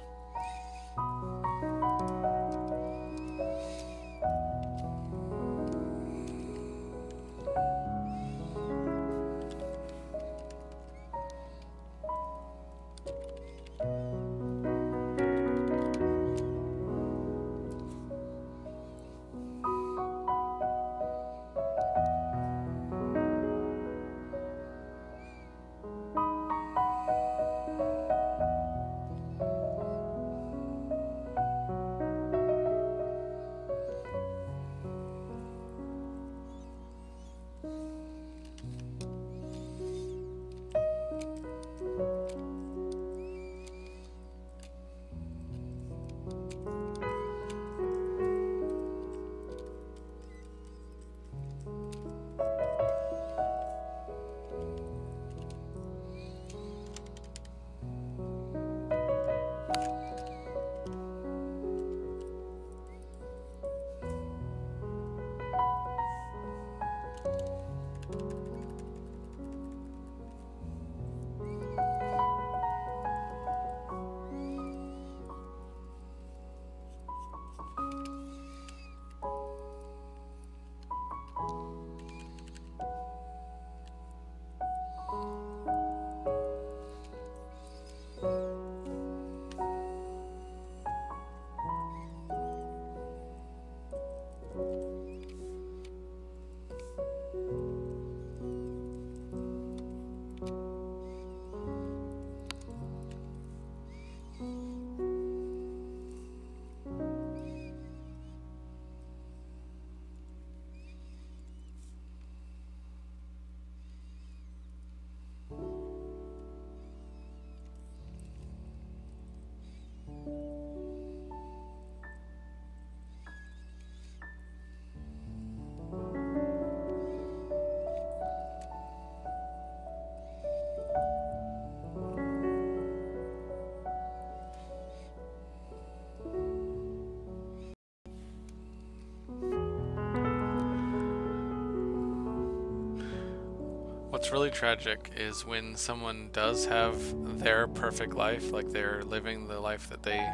What's really tragic is when someone does have their perfect life, like they're living the life that they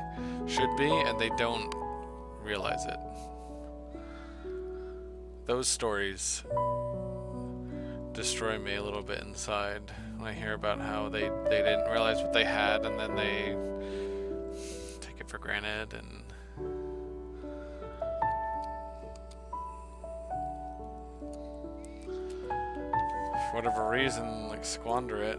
should be, and they don't realize it. Those stories destroy me a little bit inside when I hear about how they didn't realize what they had, and then they take it for granted and for whatever reason, like, squander it.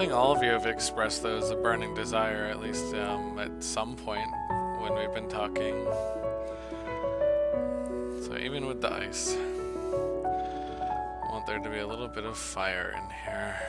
think all of you have expressed those a burning desire, at least at some point when we've been talking. So even with the ice, I want there to be a little bit of fire in here.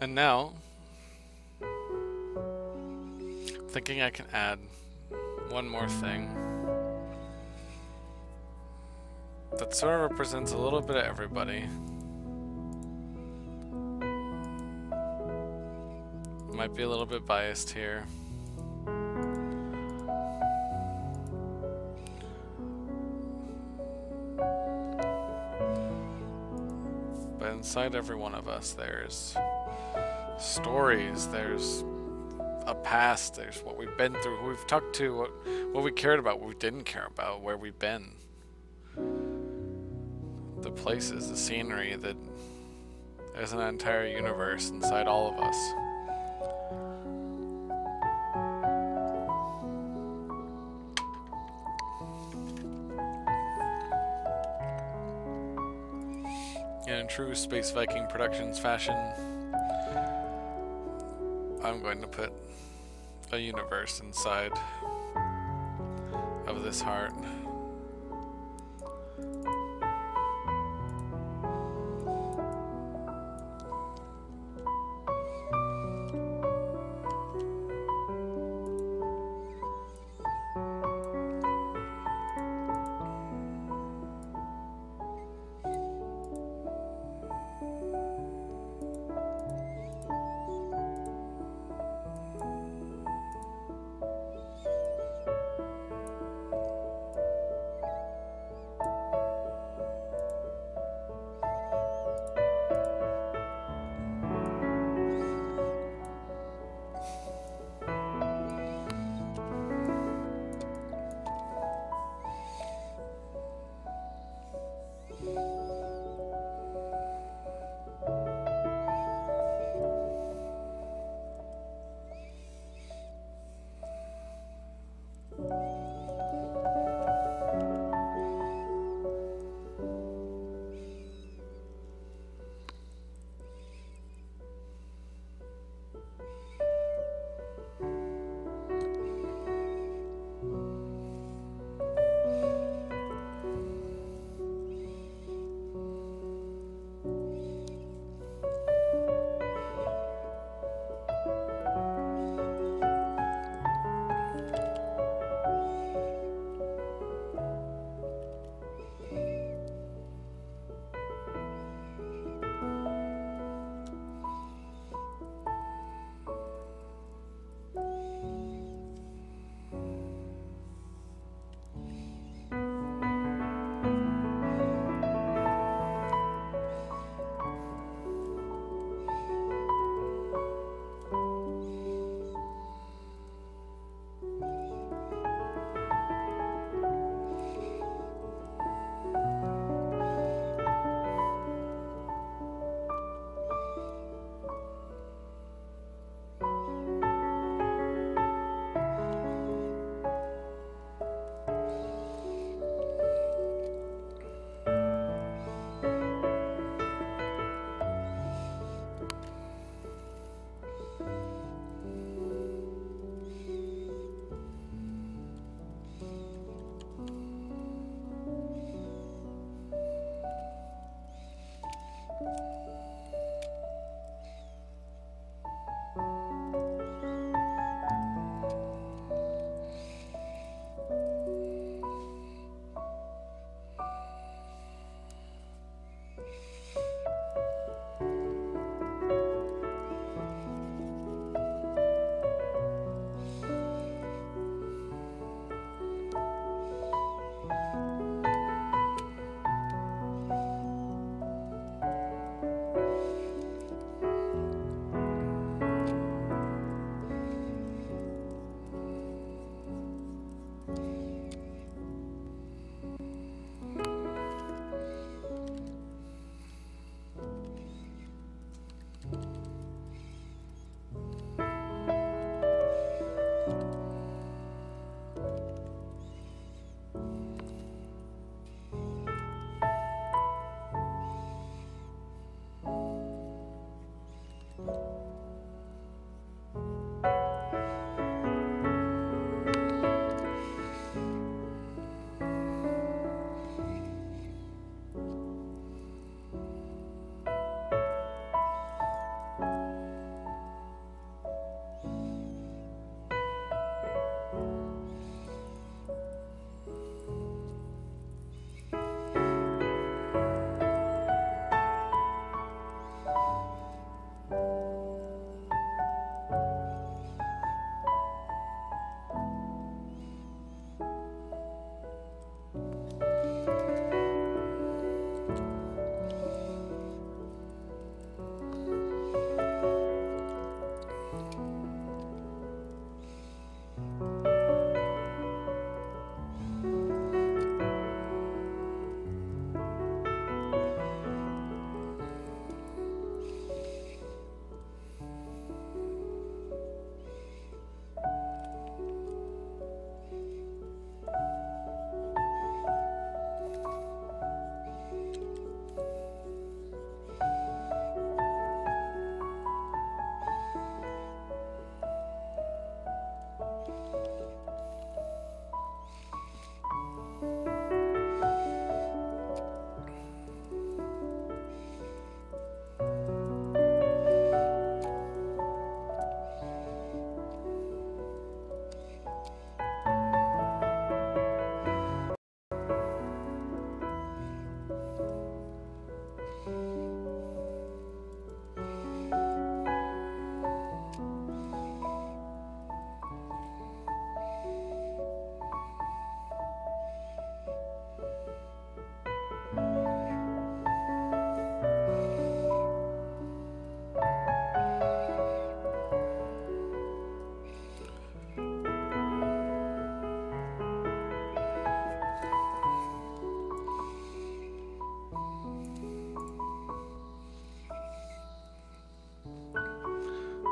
And now, thinking I can add one more thing that sort of represents a little bit of everybody. Might be a little bit biased here. But inside every one of us, there's stories, there's a past, there's what we've been through, who we've talked to, what we cared about, what we didn't care about, where we've been. The places, the scenery, that there's an entire universe inside all of us. In true Space Viking Productions fashion, I'm going to put a universe inside of this heart.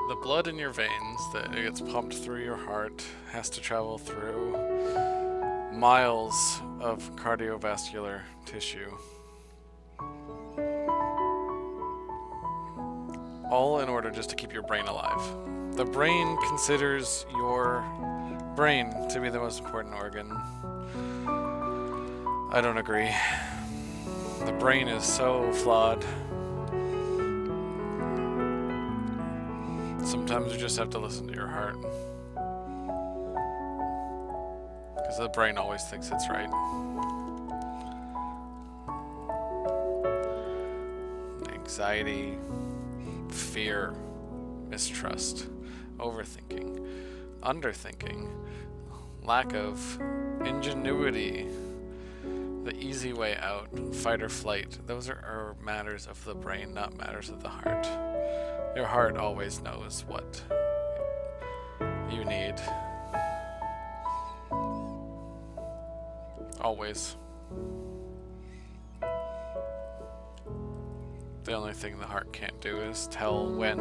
The blood in your veins that gets pumped through your heart has to travel through miles of cardiovascular tissue. All in order just to keep your brain alive. The brain considers your brain to be the most important organ. I don't agree. The brain is so flawed. Sometimes you just have to listen to your heart. Because the brain always thinks it's right. Anxiety, fear, mistrust, overthinking, underthinking, lack of ingenuity, the easy way out, fight or flight. Those are matters of the brain, not matters of the heart. Your heart always knows what you need. Always. The only thing the heart can't do is tell when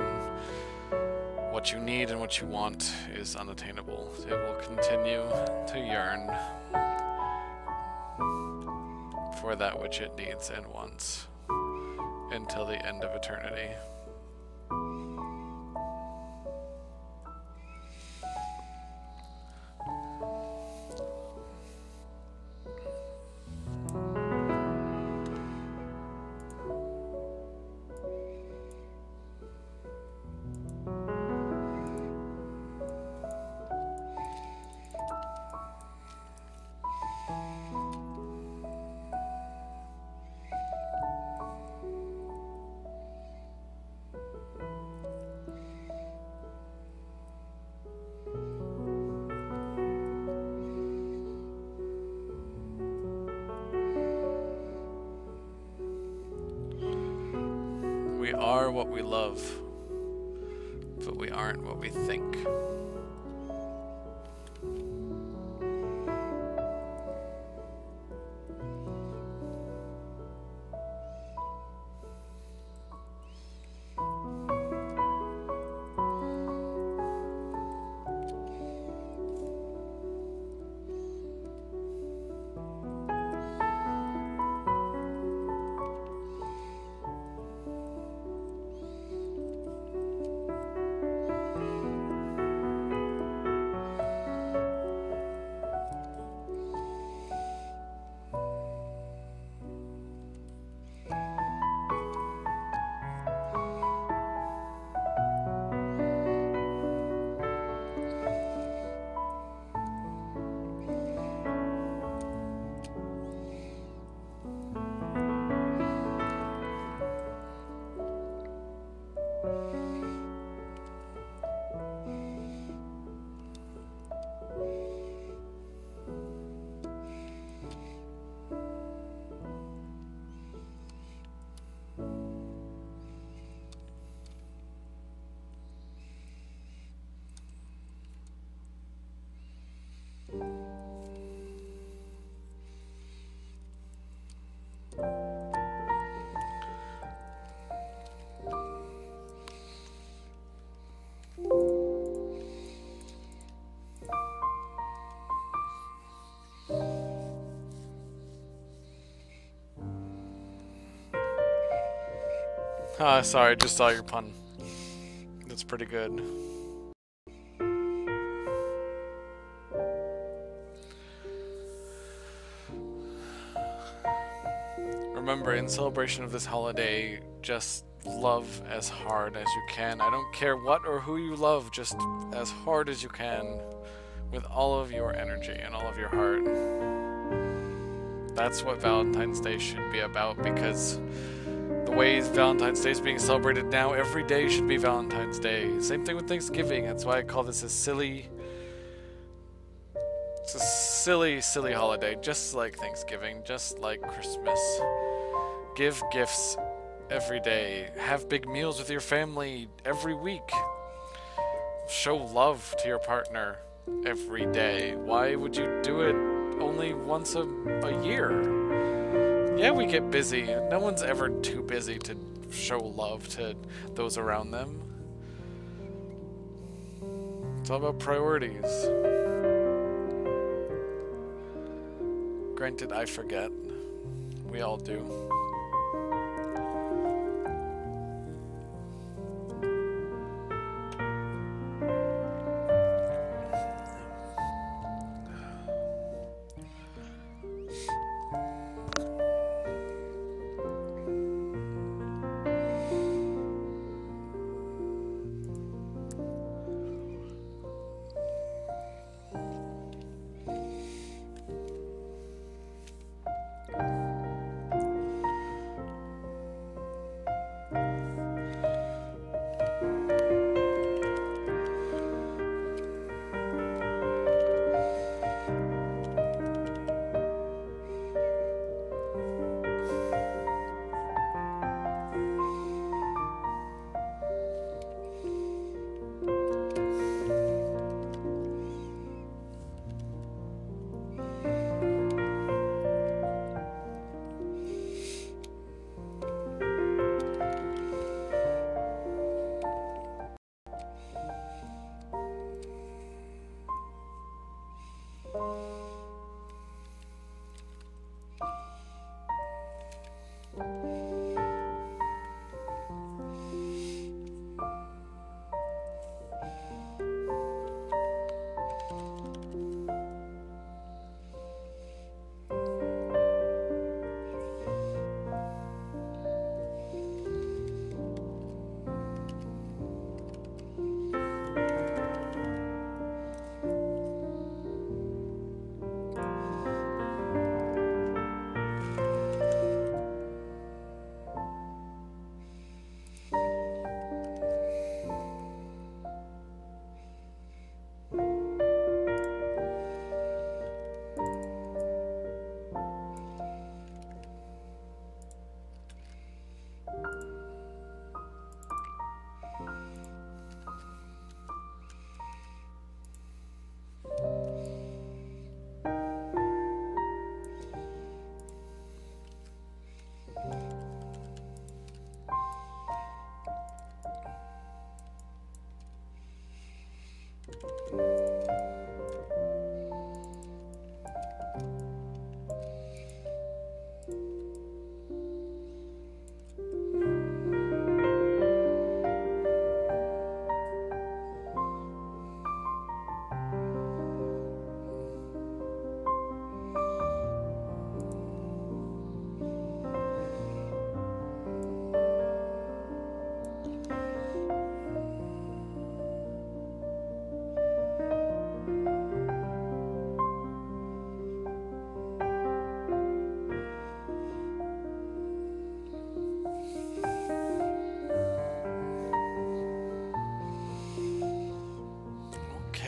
what you need and what you want is unattainable. It will continue to yearn for that which it needs and wants until the end of eternity. We are what we love, but we aren't what we think. Sorry, just saw your pun. That's pretty good. Remember, in celebration of this holiday, just love as hard as you can. I don't care what or who you love, just as hard as you can, with all of your energy and all of your heart. That's what Valentine's Day should be about, because the way Valentine's Day is being celebrated now, every day should be Valentine's Day. Same thing with Thanksgiving. That's why I call this a silly... It's a silly, silly holiday, just like Thanksgiving, just like Christmas. Give gifts every day. Have big meals with your family every week. Show love to your partner every day. Why would you do it only once a year? Yeah, we get busy. No one's ever too busy to show love to those around them. It's all about priorities. Granted, I forget. We all do.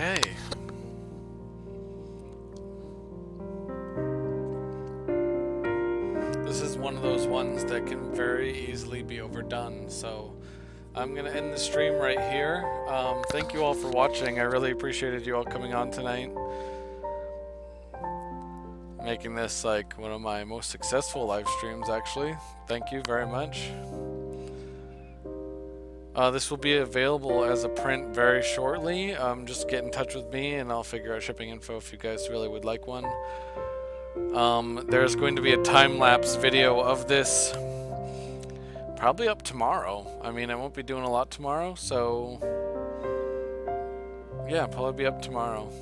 Okay. This is one of those ones that can very easily be overdone, so I'm going to end the stream right here. Thank you all for watching. I really appreciated you all coming on tonight. Making this like one of my most successful live streams, actually. Thank you very much. This will be available as a print very shortly. Just get in touch with me and I'll figure out shipping info if you guys really would like one. There's going to be a time-lapse video of this probably up tomorrow. I mean, I won't be doing a lot tomorrow, so yeah, probably be up tomorrow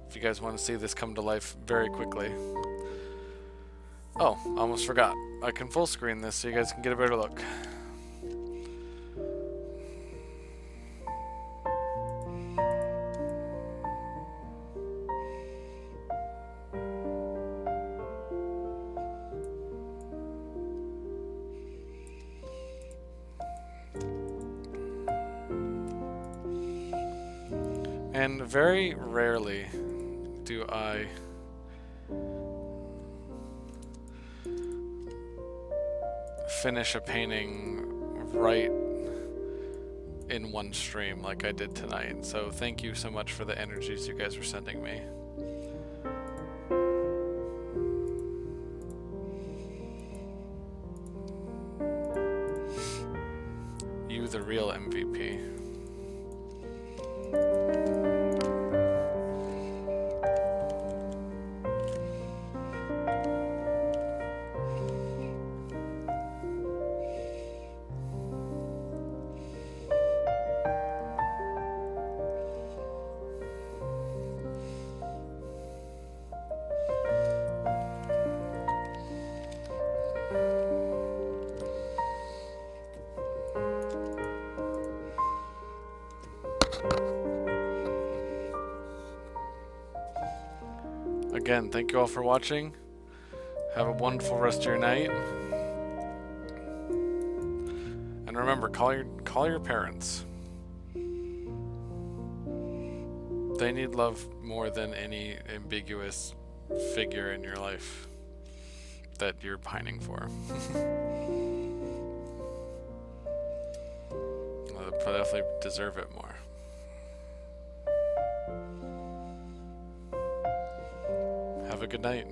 if you guys want to see this come to life very quickly. Oh, almost forgot. I can full screen this so you guys can get a better look. And very rarely do I finish a painting right in one stream like I did tonight. So thank you so much for the energies you guys were sending me. You, the real MVP. Again, thank you all for watching. Have a wonderful rest of your night. And remember, call your parents. They need love more than any ambiguous figure in your life that you're pining for. They definitely deserve it more. Have a good night.